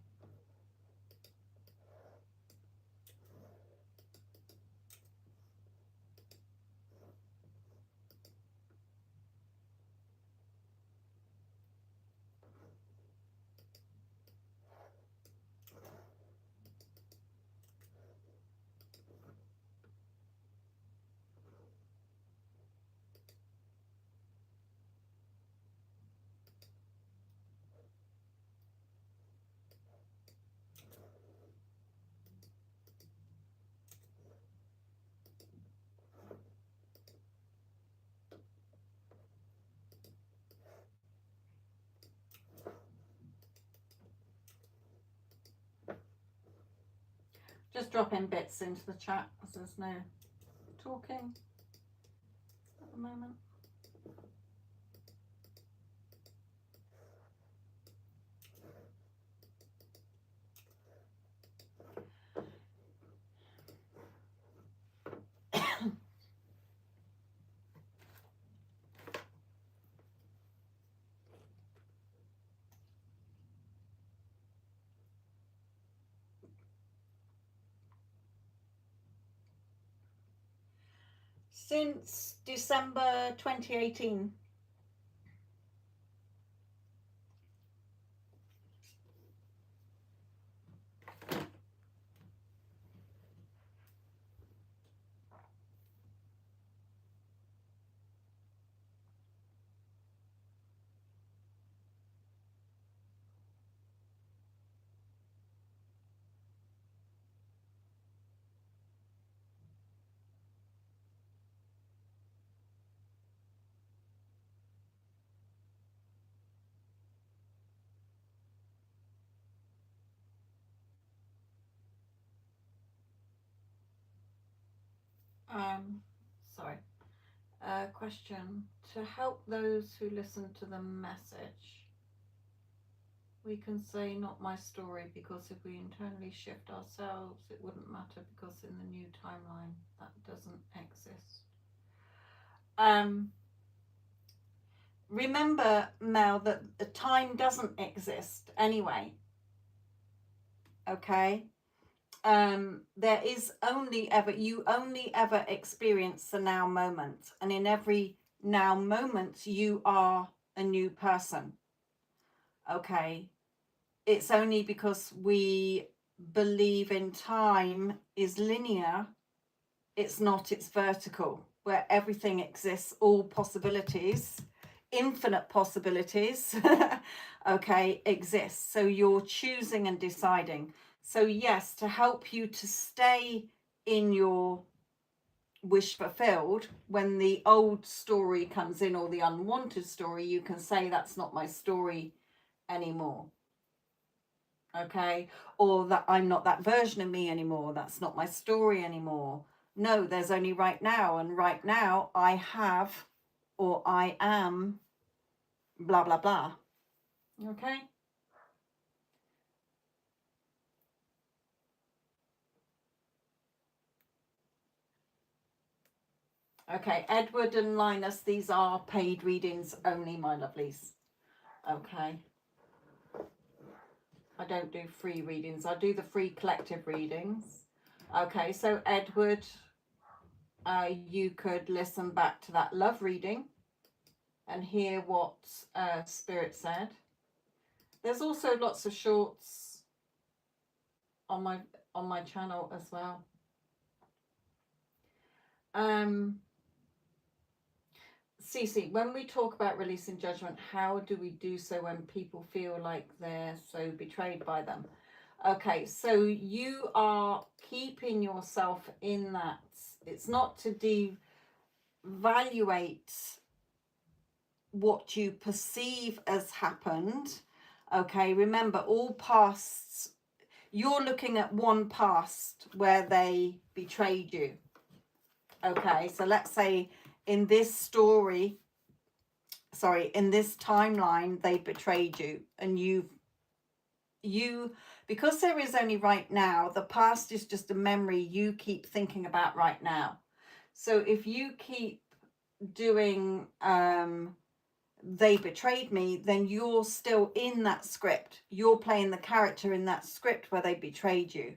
Just drop in bits into the chat as there's no talking at the moment. Since December 2018. Sorry. Question. To help those who listen to the message, we can say not my story, because if we internally shift ourselves, it wouldn't matter, because in the new timeline that doesn't exist. Remember, Mel, that the time doesn't exist anyway. Okay? There is only ever, you only ever experience the now moment, and in every now moment you are a new person. Okay? It's only because we believe in time is linear, it's not, it's vertical, where everything exists, all possibilities, infinite possibilities, okay, exist. So you're choosing and deciding. So yes, to help you to stay in your wish fulfilled, when the old story comes in, or the unwanted story, you can say that's not my story anymore. Okay, or that I'm not that version of me anymore, that's not my story anymore. No, there's only right now, and right now I have, or I am, blah blah blah. Okay. Okay, Edward and Linus, these are paid readings only, my lovelies. Okay, I don't do free readings, I do the free collective readings. Okay, so Edward, you could listen back to that love reading and hear what Spirit said. There's also lots of shorts on my channel as well. Cece, when we talk about releasing judgment, how do we do so when people feel like they're so betrayed by them? Okay, so you are keeping yourself in that. It's not to devaluate what you perceive as happened. Okay, remember, all pasts, you're looking at one past where they betrayed you. Okay, so let's say in this story, sorry, in this timeline, they betrayed you, and you, because there is only right now, the past is just a memory you keep thinking about right now. So if you keep doing they betrayed me, then you're still in that script. You're playing the character in that script where they betrayed you.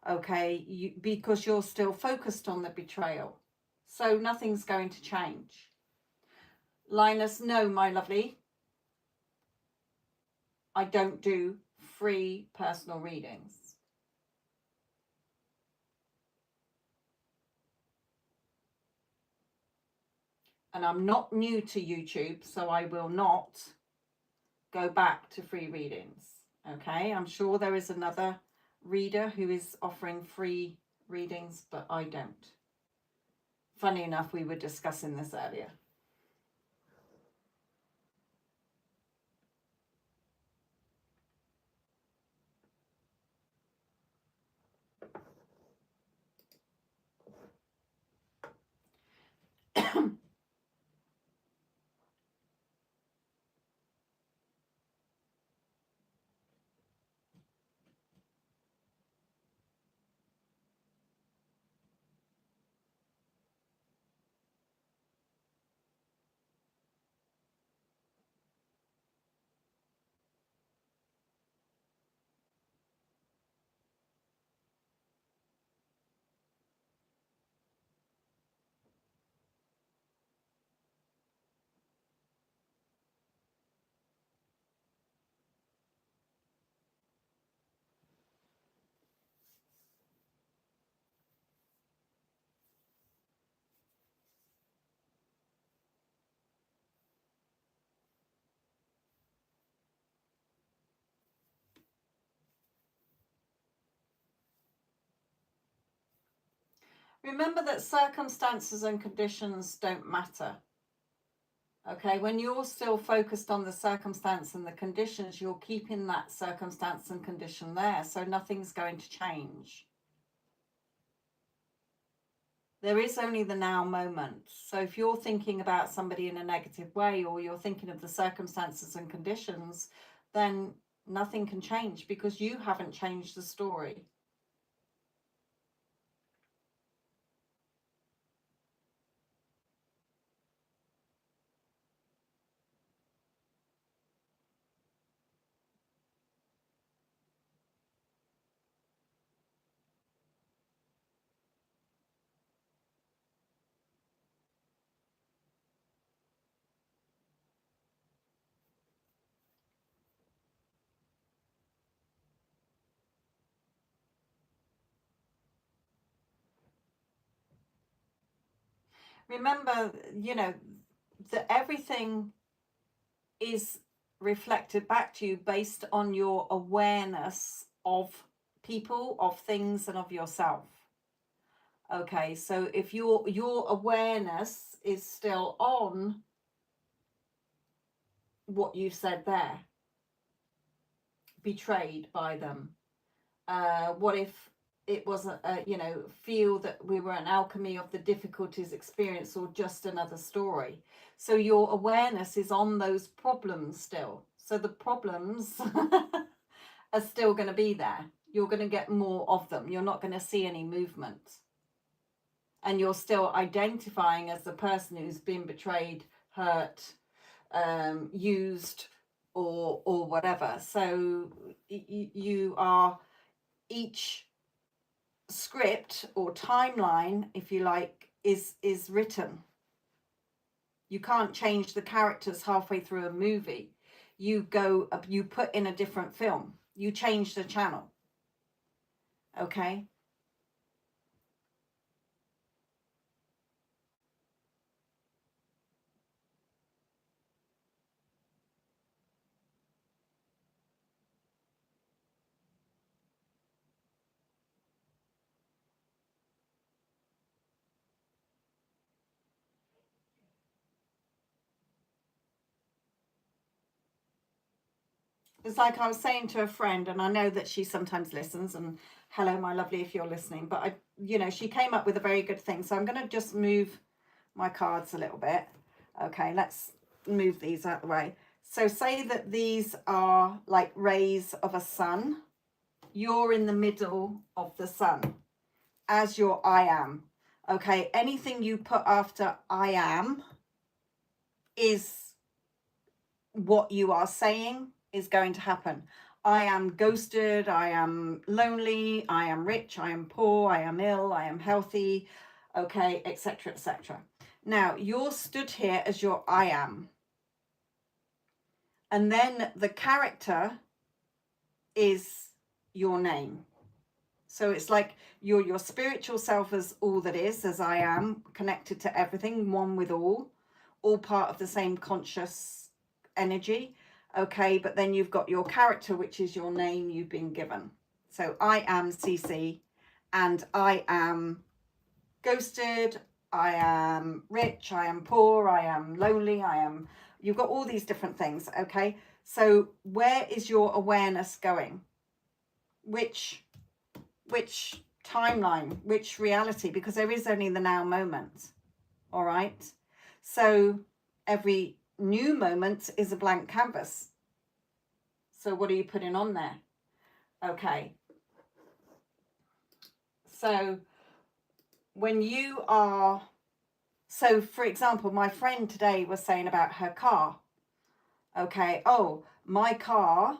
Okay, because you're still focused on the betrayal. So nothing's going to change. Linus, no, my lovely. I don't do free personal readings. And I'm not new to YouTube, so I will not go back to free readings. Okay, I'm sure there is another reader who is offering free readings, but I don't. Funny enough, we were discussing this earlier. Remember that circumstances and conditions don't matter. Okay, when you're still focused on the circumstance and the conditions, you're keeping that circumstance and condition there, so nothing's going to change. There is only the now moment. So if you're thinking about somebody in a negative way, or you're thinking of the circumstances and conditions, then nothing can change because you haven't changed the story. Remember, that everything is reflected back to you based on your awareness of people, of things, and of yourself. Okay, so if your awareness is still on what you've said there, betrayed by them, what if it wasn't, feel that we were an alchemy of the difficulties experienced, or just another story. So your awareness is on those problems still. So the problems are still going to be there. You're going to get more of them. You're not going to see any movement. And you're still identifying as the person who's been betrayed, hurt, used, or whatever. So you are, each script or timeline, if you like, is written. You can't change the characters halfway through a movie. You put in a different film. You change the channel. Okay? It's like I was saying to a friend, and I know that she sometimes listens, and hello, my lovely, if you're listening, but she came up with a very good thing. So I'm going to just move my cards a little bit. Okay, let's move these out of the way. So say that these are like rays of a sun. You're in the middle of the sun as your I am. Okay, anything you put after I am is what you are saying is going to happen. I am ghosted, I am lonely, I am rich, I am poor, I am ill, I am healthy, okay, etc., etc. Now, you're stood here as your I am. And then the character is your name. So it's like you're your spiritual self as all that is, as I am, connected to everything, one with all part of the same conscious energy. Okay, but then you've got your character, which is your name you've been given. So I am CC, and I am ghosted, I am rich, I am poor, I am lonely, you've got all these different things. Okay, so where is your awareness going? Which timeline, which reality? Because there is only the now moment. All right, so every new moment is a blank canvas. So what are you putting on there? Okay, so when you are, so for example, my friend today was saying about her car. Okay, oh, my car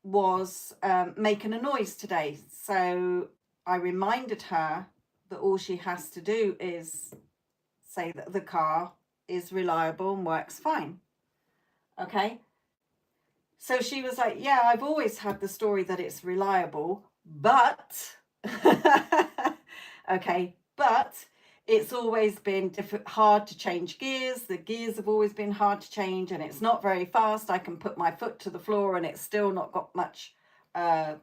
was making a noise today. So I reminded her that all she has to do is say that the car is reliable and works fine. Okay, so she was like, yeah, I've always had the story that it's reliable, but okay, but it's always been hard to change gears. The gears have always been hard to change, and it's not very fast. I can put my foot to the floor and it's still not got much power,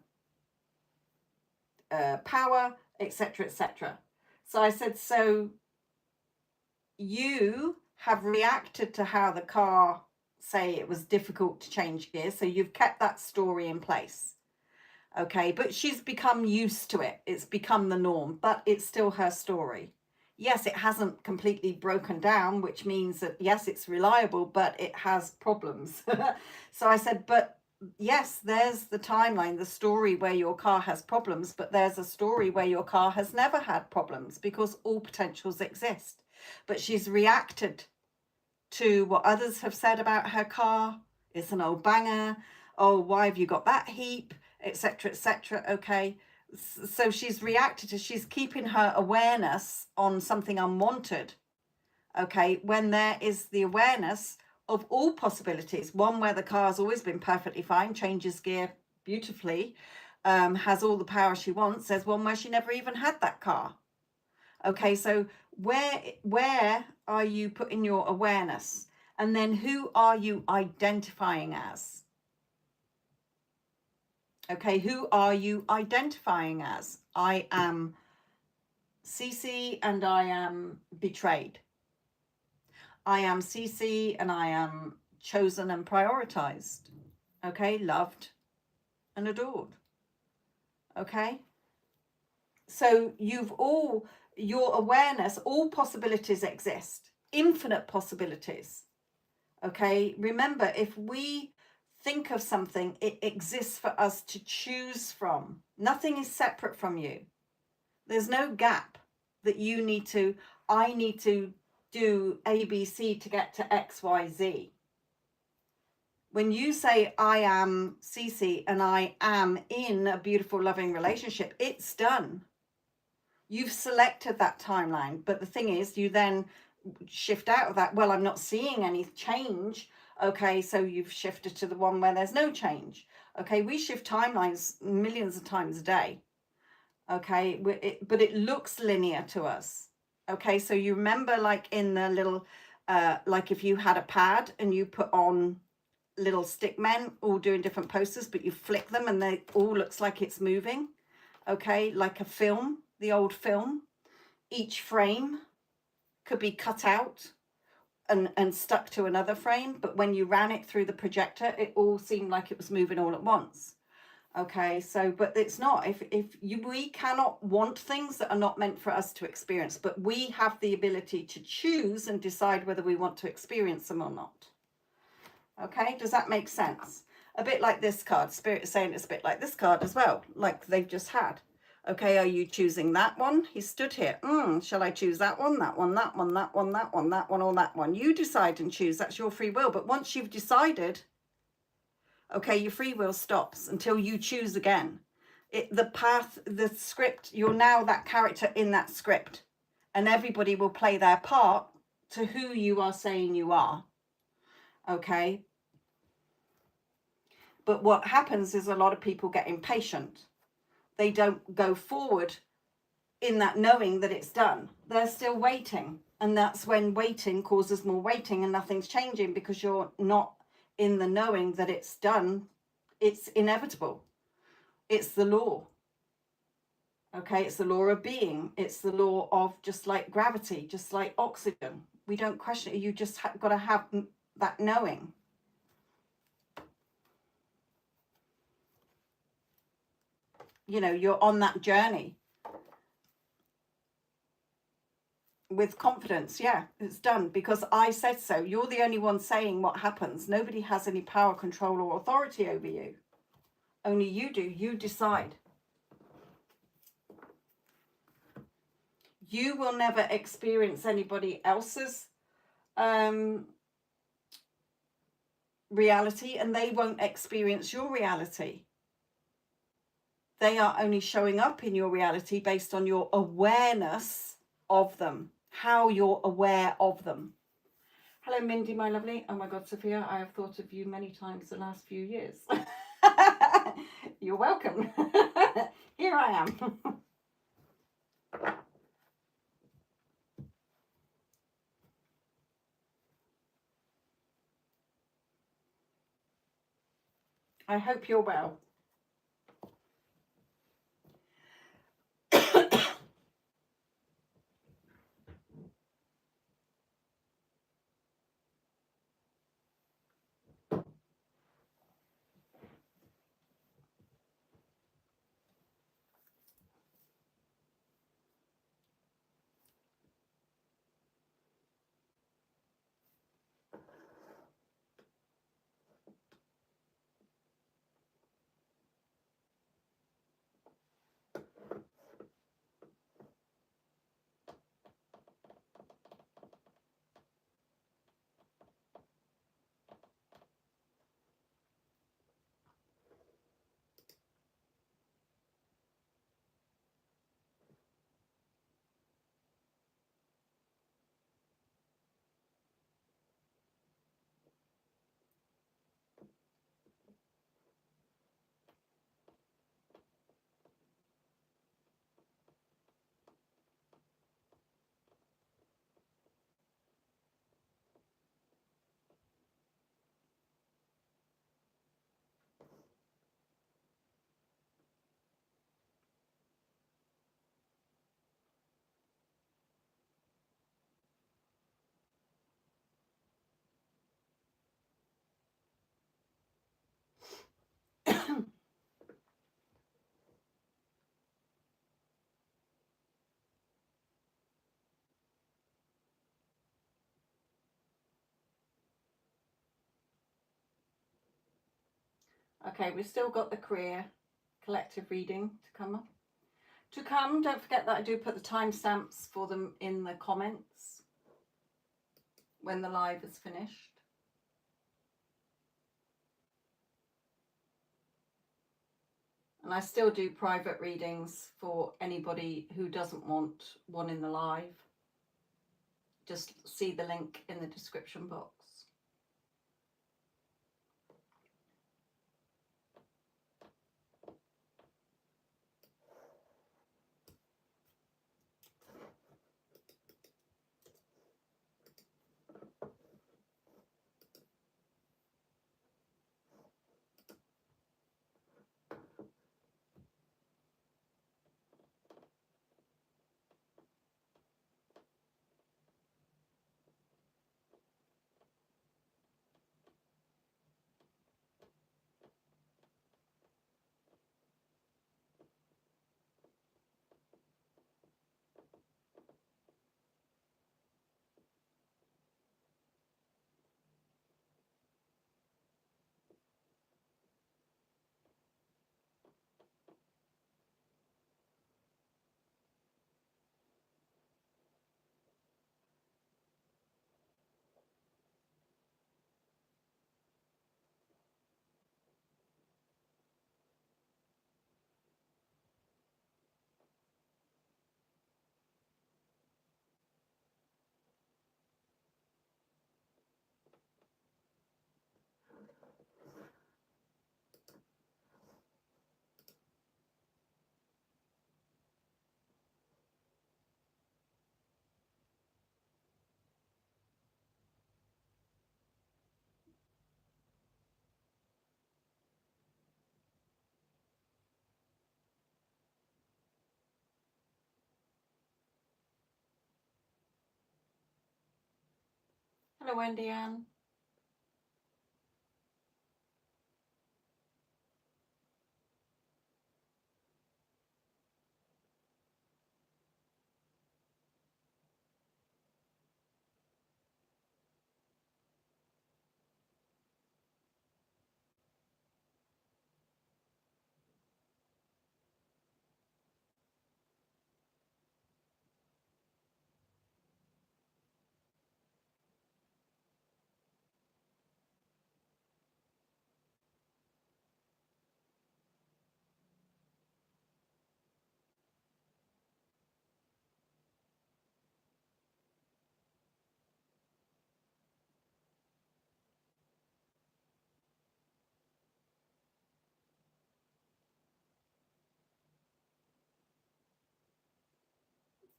etc., etc. So I said, so you have reacted to how the car, say it was difficult to change gears, so you've kept that story in place. Okay, but she's become used to it. It's become the norm, but it's still her story. Yes, it hasn't completely broken down, which means that yes, it's reliable, but it has problems. So I said, but yes, there's the timeline, the story where your car has problems, but there's a story where your car has never had problems, because all potentials exist. But she's reacted to what others have said about her car. It's an old banger. Oh, why have you got that heap, etc., etc. Okay, so she's reacted to, she's keeping her awareness on something unwanted. Okay, when there is the awareness of all possibilities, one where the car's always been perfectly fine, changes gear beautifully, has all the power she wants. There's one where she never even had that car. Okay, so where are you putting your awareness? And then who are you identifying as? Okay, who are you identifying as? I am CC and I am betrayed. I am CC and I am chosen and prioritized. Okay, loved and adored. Okay, so your awareness, all possibilities exist, infinite possibilities. Okay, remember, if we think of something, it exists for us to choose from. Nothing is separate from you. There's no gap that I need to do ABC to get to XYZ. When you say I am Cece and I am in a beautiful, loving relationship, it's done. You've selected that timeline. But the thing is, you then shift out of that. Well, I'm not seeing any change. Okay, so you've shifted to the one where there's no change. Okay, we shift timelines millions of times a day. Okay, but it looks linear to us. Okay, so you remember, like in the little, like if you had a pad and you put on little stick men all doing different posters, but you flick them and they all looks like it's moving. Okay, like a film, the old film. Each frame could be cut out and stuck to another frame, but when you ran it through the projector, it all seemed like it was moving all at once. Okay, so but it's not. We cannot want things that are not meant for us to experience, but we have the ability to choose and decide whether we want to experience them or not. Okay, does that make sense? A bit like this card. Spirit is saying it's a bit like this card as well, like they've just had. Okay, are you choosing that one? He stood here. Shall I choose that one, that one, that one, that one, that one, that one, or that one? You decide and choose. That's your free will. But once you've decided, okay, your free will stops until you choose again. The path, the script, you're now that character in that script. And everybody will play their part to who you are saying you are. Okay? But what happens is a lot of people get impatient. They don't go forward in that knowing that it's done. They're still waiting. And that's when waiting causes more waiting and nothing's changing, because you're not in the knowing that it's done. It's inevitable. It's the law. Okay, it's the law of being. It's the law of, just like gravity, just like oxygen. We don't question it. You just got to have that knowing. You know, you're on that journey with confidence. Yeah, it's done because I said so. You're the only one saying what happens. Nobody has any power, control, or authority over you. Only you do. You decide. You will never experience anybody else's reality, and they won't experience your reality. They are only showing up in your reality based on your awareness of them, how you're aware of them. Hello, Mindy, my lovely. Oh my God, Sophia, I have thought of you many times the last few years. You're welcome. Here I am. I hope you're well. Okay, we've still got the career collective reading to come up. Don't forget that I do put the timestamps for them in the comments when the live is finished. And I still do private readings for anybody who doesn't want one in the live. Just see the link in the description box. Hello, Wendy Ann.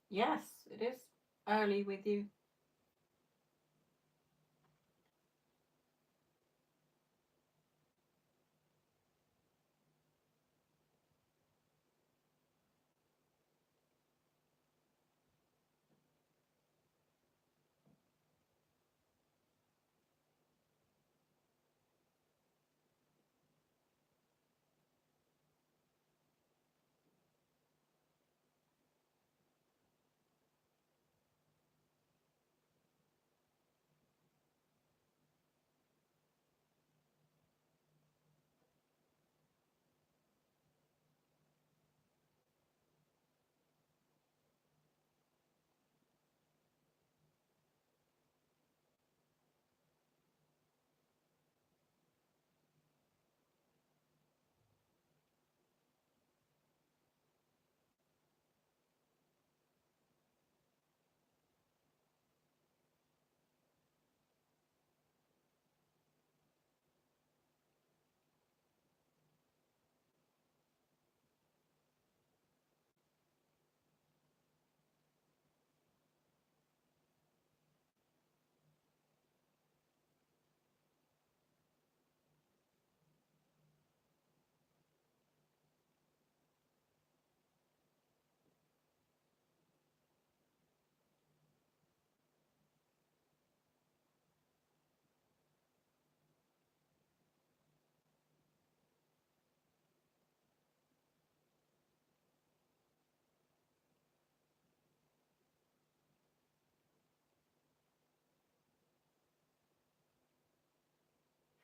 Yes, it is early with you.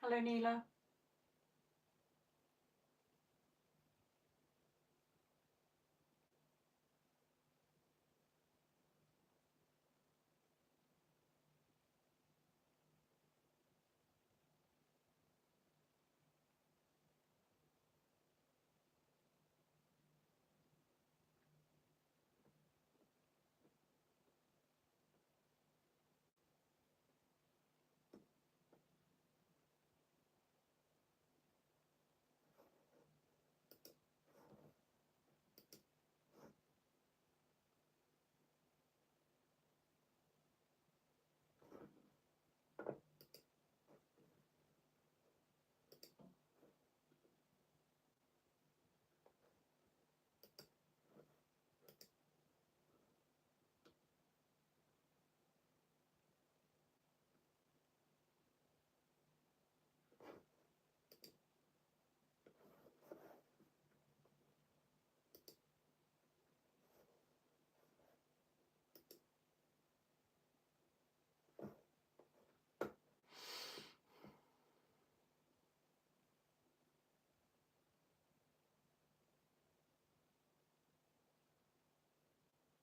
Hello, Neela.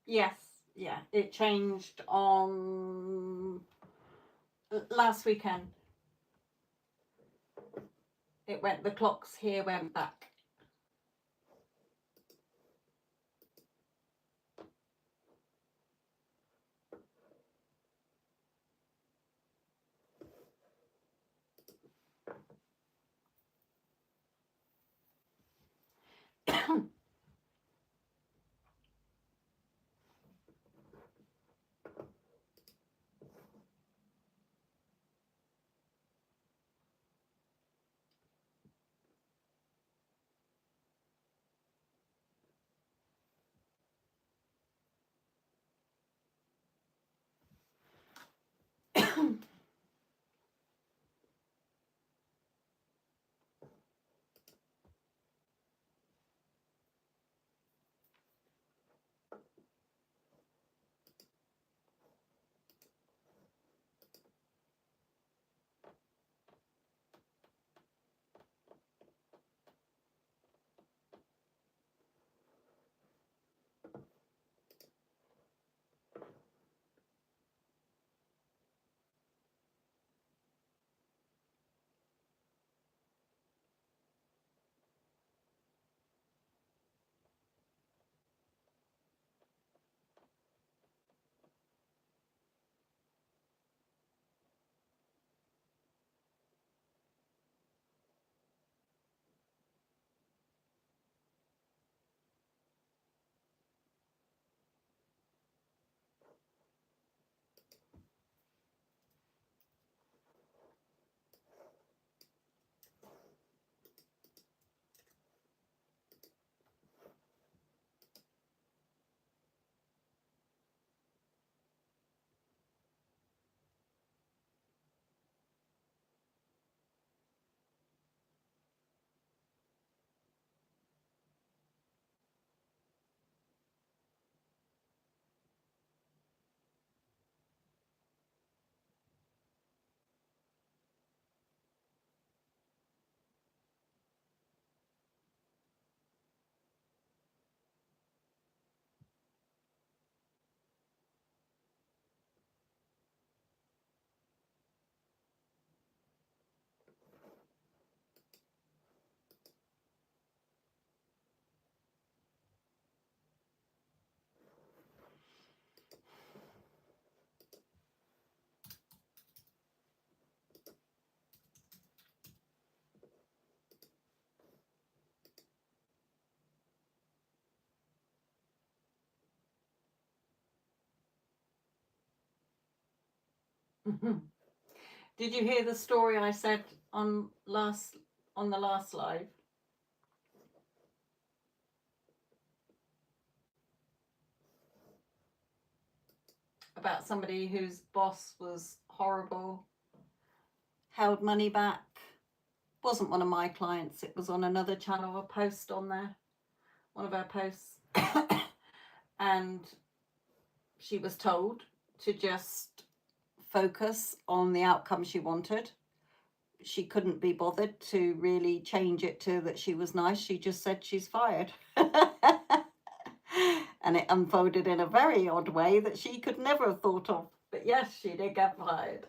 Yes, yeah, it changed on last weekend. It went, the clocks here went back. Did you hear the story I said on the last live? About somebody whose boss was horrible, held money back. Wasn't one of my clients, it was on another channel, a post on there, one of our posts. And she was told to just focus on the outcome she wanted. She couldn't be bothered to really change it to that she was nice. She just said she's fired. And it unfolded in a very odd way that she could never have thought of. But yes, she did get fired.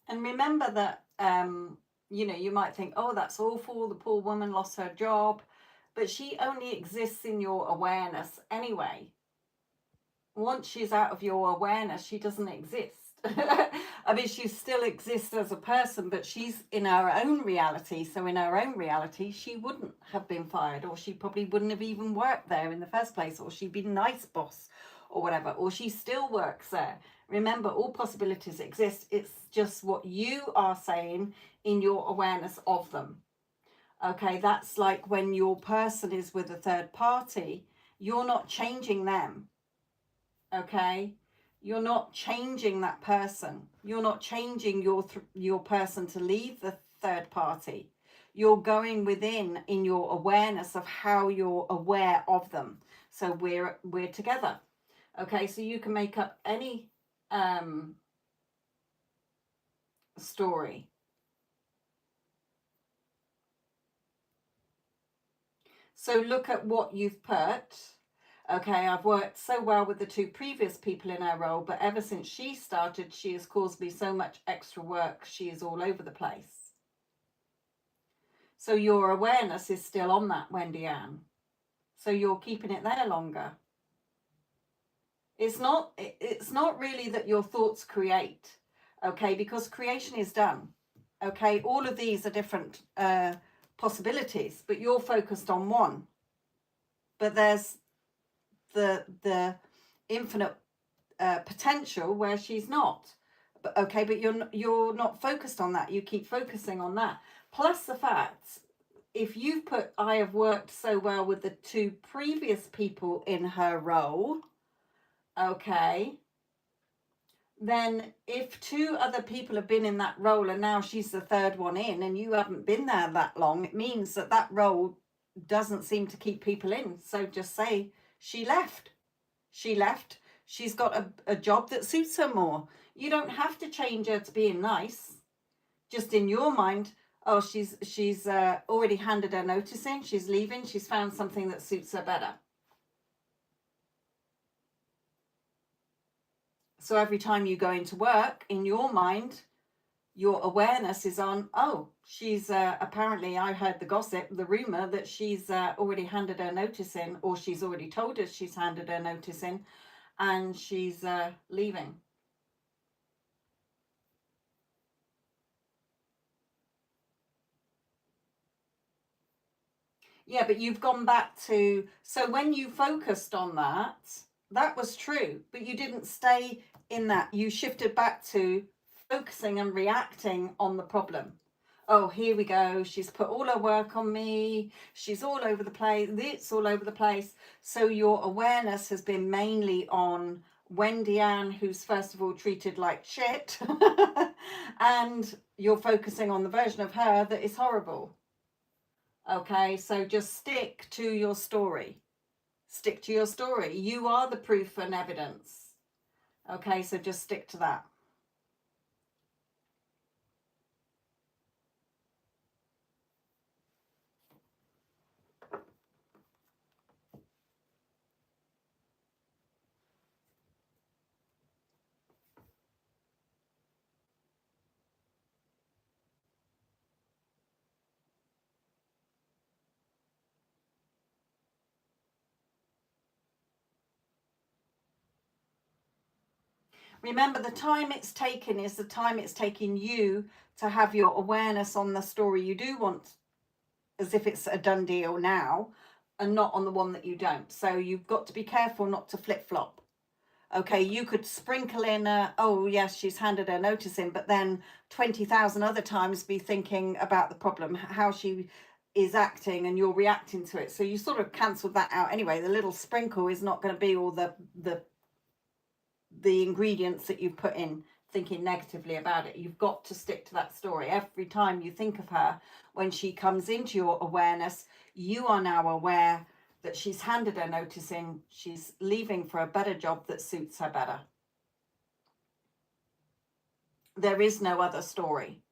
And remember that, you might think, oh, that's awful. The poor woman lost her job. But she only exists in your awareness anyway. Once she's out of your awareness, she doesn't exist. I mean, she still exists as a person, but she's in her own reality. So in her own reality, she wouldn't have been fired, or she probably wouldn't have even worked there in the first place, or she'd be a nice boss or whatever, or she still works there. Remember, all possibilities exist. It's just what you are saying in your awareness of them. Okay, that's like when your person is with a third party, you're not changing them. Okay, you're not changing that person. You're not changing your person to leave the third party. You're going within in your awareness of how you're aware of them. So we're together. Okay, so you can make up any story. So look at what you've put. Okay, I've worked so well with the two previous people in her role, but ever since she started, she has caused me so much extra work. She is all over the place. So your awareness is still on that, Wendy Ann. So you're keeping it there longer. It's not really that your thoughts create. okay, because creation is done. Okay, all of these are different possibilities, but you're focused on one. But there's the infinite potential where she's not. But okay, but you're not focused on that. You keep focusing on that. Plus the fact, if you've put I have worked so well with the two previous people in her role, okay, then if two other people have been in that role and now she's the third one in and you haven't been there that long, it means that that role doesn't seem to keep people in. So just say she left. She left. She's got a job that suits her more. You don't have to change her to being nice. Just in your mind, oh, she's already handed her notice in. She's leaving. She's found something that suits her better. So every time you go into work, in your mind, your awareness is on, oh, she's apparently, I heard the gossip, the rumor that she's already handed her notice in, or she's already told us she's handed her notice in, and she's leaving. Yeah, but you've gone back to, so when you focused on that, that was true, but you didn't stay in that. You shifted back to focusing and reacting on the problem. Oh, here we go. She's put all her work on me. She's all over the place. It's all over the place. So your awareness has been mainly on Wendy Ann, who's first of all treated like shit, and you're focusing on the version of her that is horrible. Okay, so just stick to your story. Stick to your story. You are the proof and evidence. Okay, so just stick to that. Remember, the time it's taken is the time it's taking you to have your awareness on the story you do want, as if it's a done deal now, and not on the one that you don't. So you've got to be careful not to flip-flop. Okay, you could sprinkle in, oh yes, she's handed her notice in, but then 20,000 other times be thinking about the problem, how she is acting, and you're reacting to it. So you sort of cancelled that out anyway. The little sprinkle is not going to be all the ingredients that you've put in thinking negatively about it. You've got to stick to that story. Every time you think of her, when she comes into your awareness, you are now aware that she's handed her notice in, she's leaving for a better job that suits her better. There is no other story.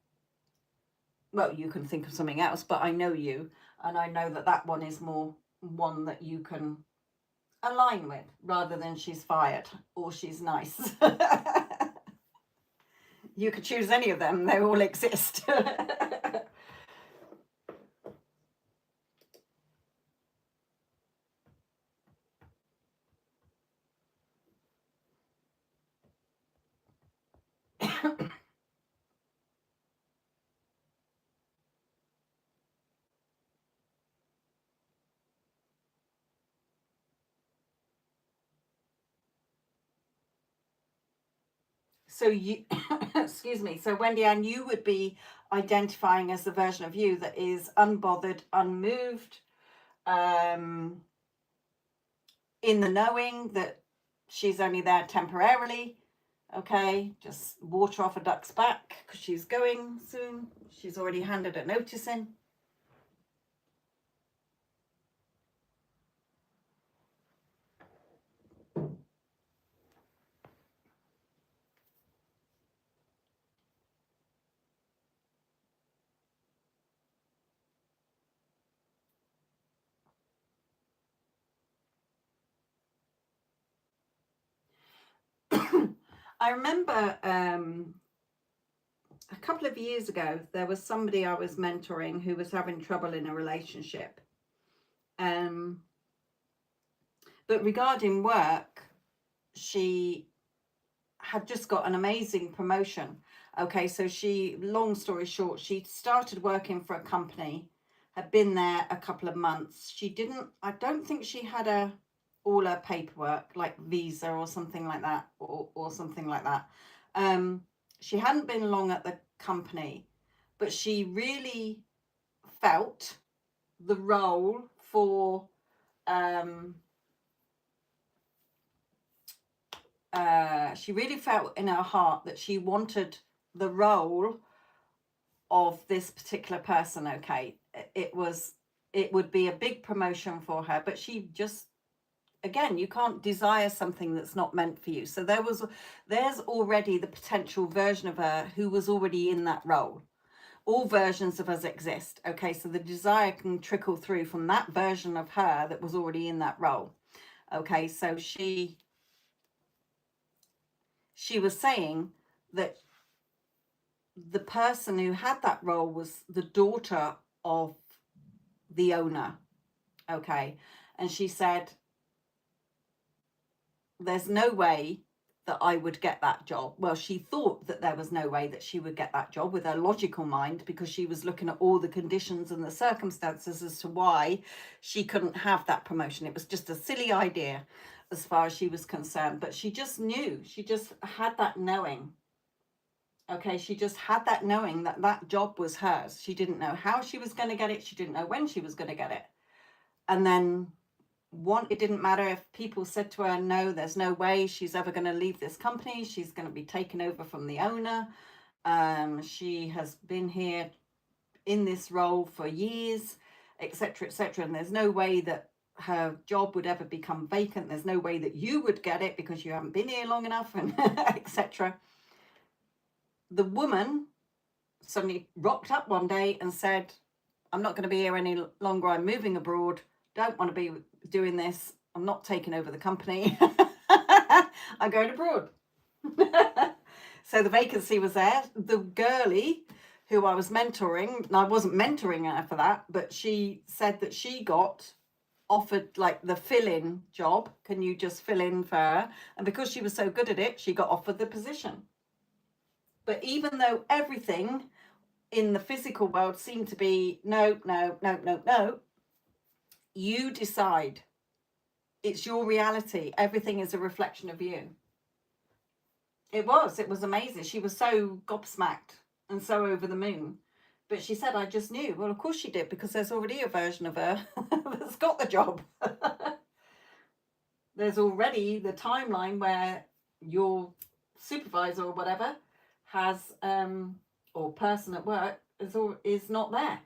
Well, you can think of something else, but I know you, and I know that that one is more one that you can align with, rather than she's fired or she's nice. You could choose any of them, they all exist. So you, excuse me, so Wendy Ann, you would be identifying as the version of you that is unbothered, unmoved, in the knowing that she's only there temporarily. Okay, just water off a duck's back because she's going soon. She's already handed a notice in. I remember a couple of years ago, there was somebody I was mentoring who was having trouble in a relationship. But regarding work, she had just got an amazing promotion. Okay, so she, long story short, she started working for a company, had been there a couple of months. She didn't, I don't think she had all her paperwork, like visa or something like that, or something like that. She hadn't been long at the company, but she really felt the role for she really felt in her heart that she wanted the role of this particular person. Okay, it would be a big promotion for her, but she just, again, you can't desire something that's not meant for you. So there's already the potential version of her who was already in that role. All versions of us exist. Okay, so the desire can trickle through from that version of her that was already in that role. Okay, so she was saying that the person who had that role was the daughter of the owner. Okay, and she said, there's no way that I would get that job. Well, she thought that there was no way that she would get that job with her logical mind, because she was looking at all the conditions and the circumstances as to why she couldn't have that promotion. It was just a silly idea as far as she was concerned, but she just knew, she just had that knowing. Okay, she just had that knowing that that job was hers. She didn't know how she was going to get it. She didn't know when she was going to get it. And then it didn't matter if people said to her, no, there's no way she's ever going to leave this company. She's going to be taken over from the owner. She has been here in this role for years, etc., etc. And there's no way that her job would ever become vacant. There's no way that you would get it because you haven't been here long enough, and etc. The woman suddenly rocked up one day and said, I'm not going to be here any longer. I'm moving abroad. Don't want to be doing this. I'm not taking over the company. I'm going abroad. So the vacancy was there. The girlie who I was mentoring, and I wasn't mentoring her for that, but she said that she got offered like the fill-in job. Can you just fill in for her? And because she was so good at it, she got offered the position. But even though everything in the physical world seemed to be no, no, no, no, no, you decide. It's your reality. Everything is a reflection of you. It was amazing. She was so gobsmacked and so over the moon. But she said, I just knew. Well, of course she did, because there's already a version of her that's got the job. There's already the timeline where your supervisor or whatever has, or person at work is not there.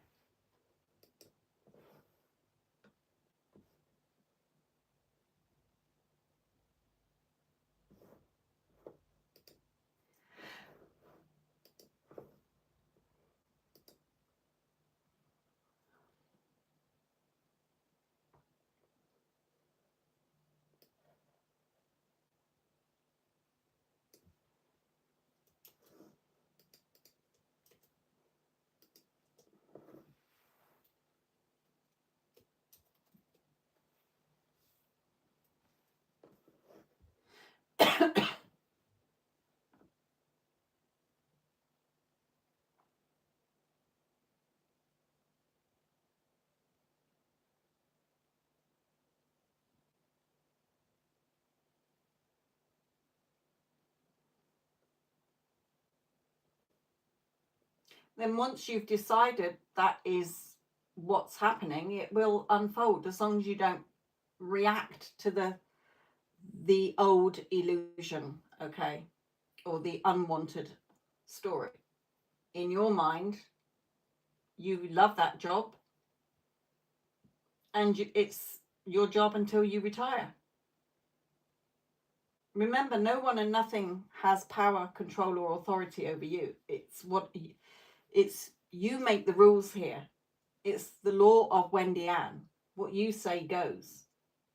Then once you've decided that is what's happening, it will unfold, as long as you don't react to the old illusion, okay, or the unwanted story. In your mind, you love that job, and it's your job until you retire. Remember, no one and nothing has power, control, or authority over you. It's you make the rules here. It's the law of Wendy Ann. What you say goes,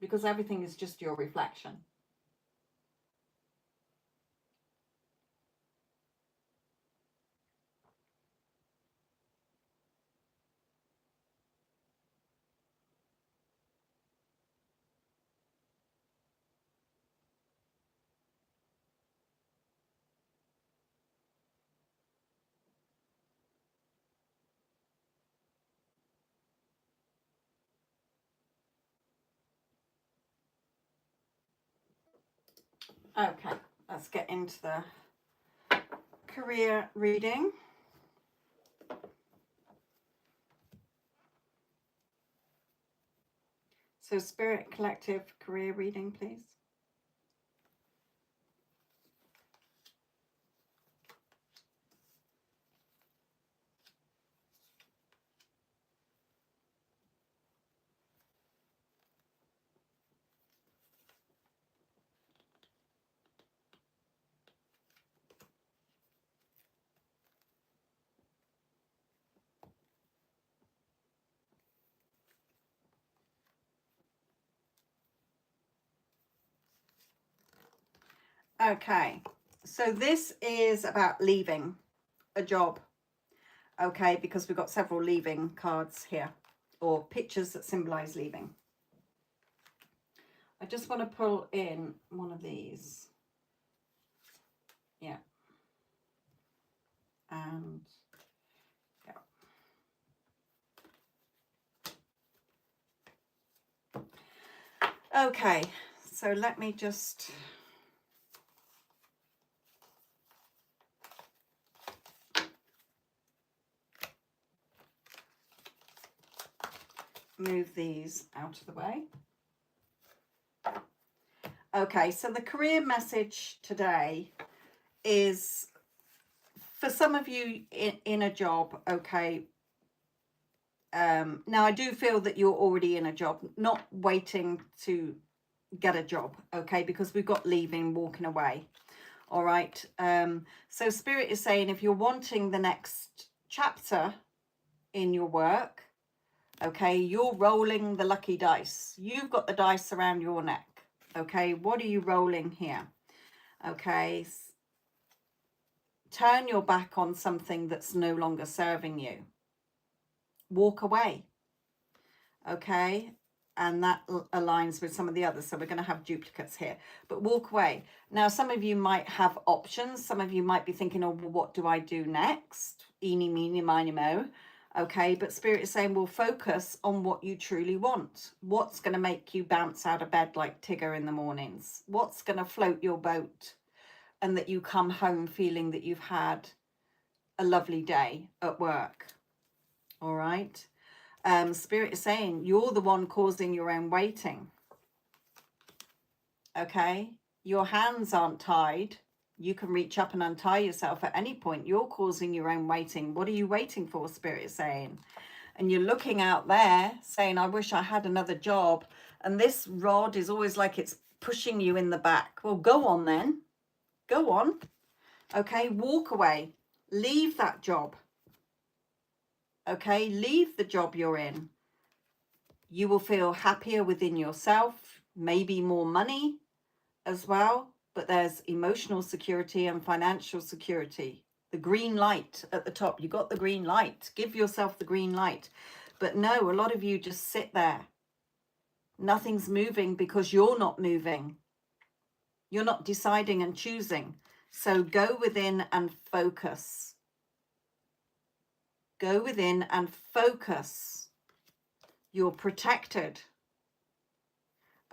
because everything is just your reflection. Okay, let's get into the career reading. So Spirit Collective career reading, please. Okay, so this is about leaving a job, okay, because we've got several leaving cards here, or pictures that symbolize leaving. I just want to pull in one of these. Yeah. And yeah. Okay, so let me just move these out of the way. Okay, so the career message today is for some of you in a job, okay. Now, I do feel that you're already in a job, not waiting to get a job, okay, because we've got leaving, walking away. All right. So Spirit is saying if you're wanting the next chapter in your work, okay, you're rolling the lucky dice. You've got the dice around your neck. Okay, what are you rolling here? Okay, turn your back on something that's no longer serving you. Walk away. Okay, and that aligns with some of the others, so we're going to have duplicates here, but walk away. Now, some of you might have options. Some of you might be thinking, oh, well, what do I do next? Eeny, meeny, miny, mo. Okay, but Spirit is saying, well, focus on what you truly want. What's going to make you bounce out of bed like Tigger in the mornings? What's going to float your boat and that you come home feeling that you've had a lovely day at work? All right. Spirit is saying you're the one causing your own waiting. Okay, your hands aren't tied. You can reach up and untie yourself at any point. You're causing your own waiting. What are you waiting for? Spirit is saying. And you're looking out there saying, I wish I had another job. And this rod is always like it's pushing you in the back. Well, go on then. Go on. Okay, walk away. Leave that job. Okay, leave the job you're in. You will feel happier within yourself, maybe more money as well, but there's emotional security and financial security. The green light at the top, you got the green light. Give yourself the green light. But no, a lot of you just sit there. Nothing's moving because you're not moving. You're not deciding and choosing. So go within and focus. Go within and focus. You're protected.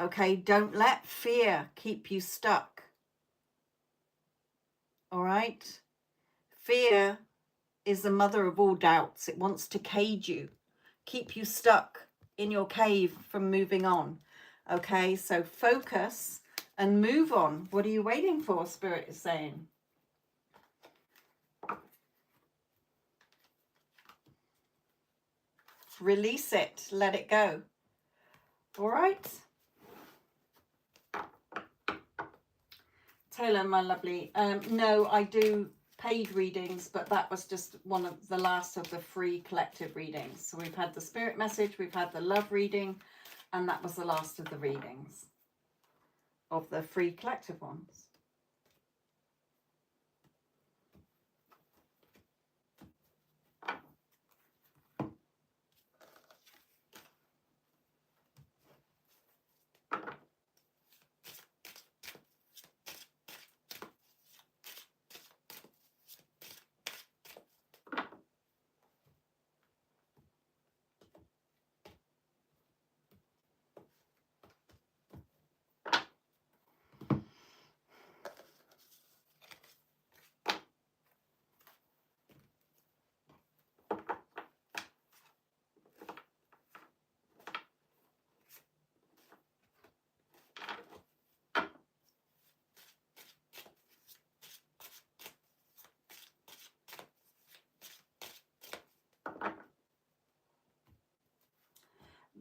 Okay, don't let fear keep you stuck. All right? Fear is the mother of all doubts. It wants to cage you, keep you stuck in your cave from moving on. Okay, so focus and move on. What are you waiting for? Spirit is saying. Release it. Let it go. All right. Taylor, my lovely. No, I do paid readings, but that was just one of the last of the free collective readings. So we've had the spirit message, we've had the love reading, and that was the last of the readings of the free collective ones.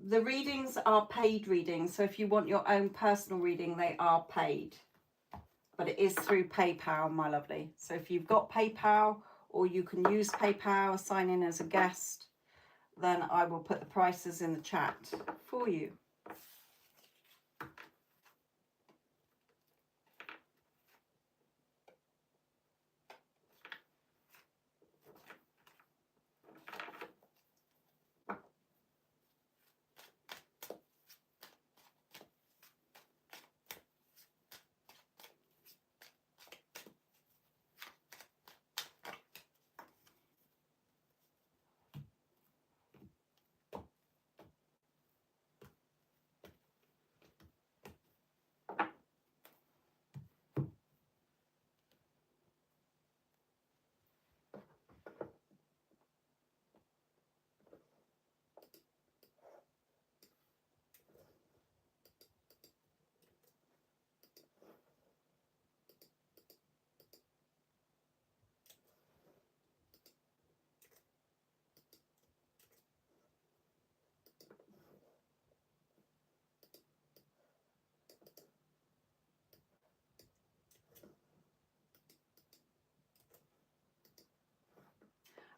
The readings are paid readings, so if you want your own personal reading, they are paid. But it is through PayPal, my lovely. So if you've got PayPal, or you can use PayPal, sign in as a guest, then I will put the prices in the chat for you.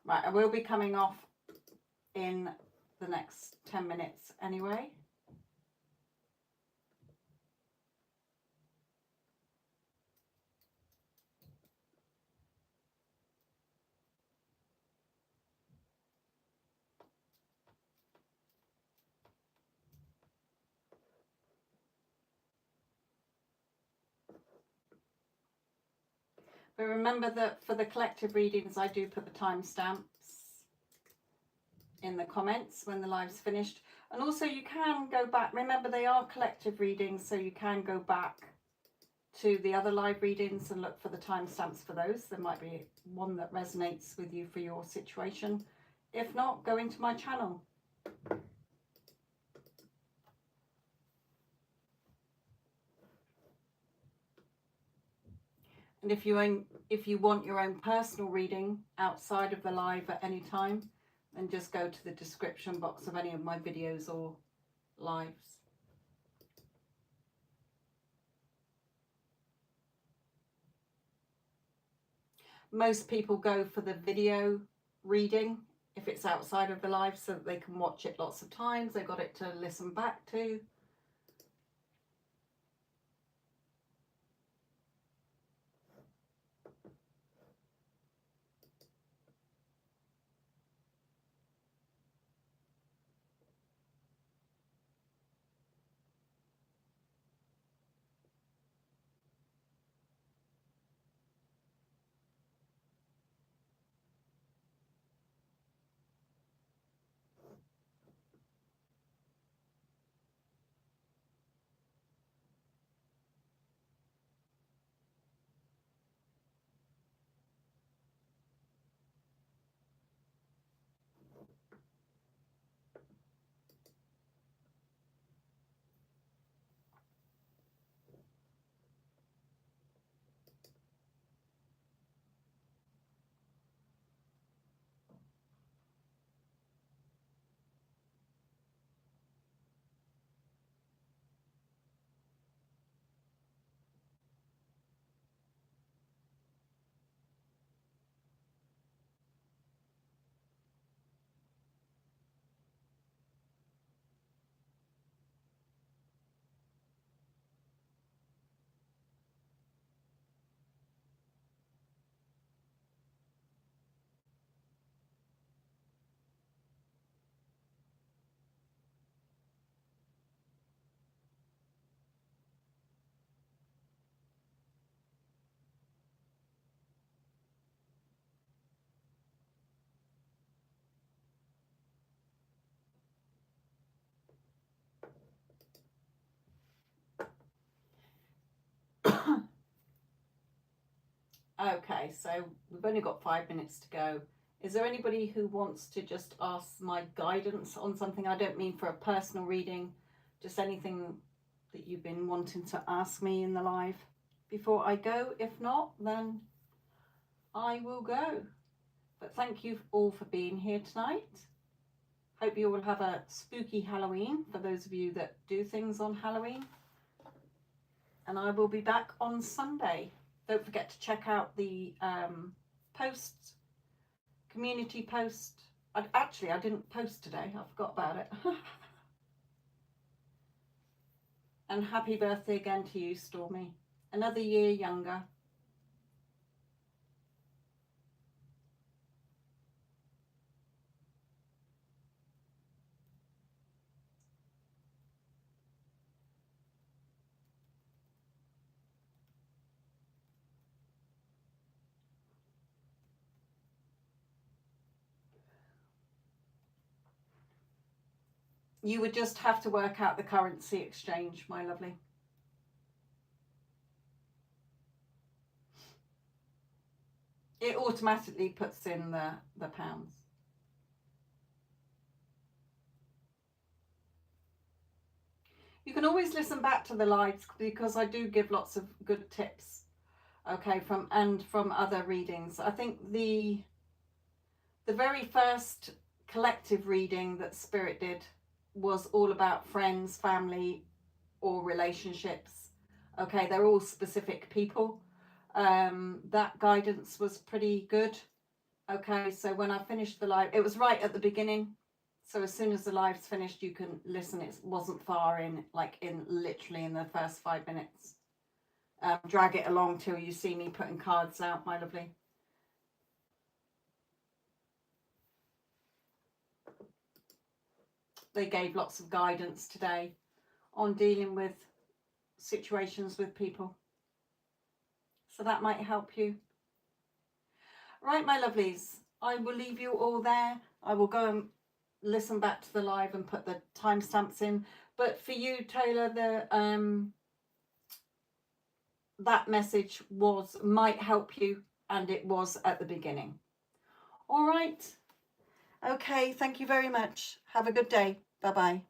Right, I will be coming off in the next 10 minutes anyway. But remember that for the collective readings, I do put the timestamps in the comments when the live's finished. And also you can go back. Remember, they are collective readings, so you can go back to the other live readings and look for the timestamps for those. There might be one that resonates with you for your situation. If not, go into my channel. And if you want your own personal reading outside of the live at any time, then just go to the description box of any of my videos or lives. Most people go for the video reading if it's outside of the live, so that they can watch it lots of times. They've got it to listen back to. Okay, so we've only got 5 minutes to go. Is there anybody who wants to just ask my guidance on something? I don't mean for a personal reading, just anything that you've been wanting to ask me in the live before I go. If not, then I will go. But thank you all for being here tonight. Hope you will have a spooky Halloween for those of you that do things on Halloween. And I will be back on Sunday. Don't forget to check out the posts, community post. Actually, I didn't post today. I forgot about it. And happy birthday again to you, Stormy. Another year younger. You would just have to work out the currency exchange, my lovely. It automatically puts in the pounds. You can always listen back to the lives because I do give lots of good tips, okay, from other readings. I think the very first collective reading that Spirit did was all about friends, family, or relationships. Okay, they're all specific people. That guidance was pretty good. Okay, so when I finished the live, it was right at the beginning. So as soon as the live's finished, you can listen. It wasn't far in, like literally in the first 5 minutes. Drag it along till you see me putting cards out, my lovely. They gave lots of guidance today on dealing with situations with people. So that might help you. Right, my lovelies, I will leave you all there. I will go and listen back to the live and put the timestamps in. But for you, Taylor, that message might help you, and it was at the beginning. All right. Okay, thank you very much. Have a good day. Bye-bye.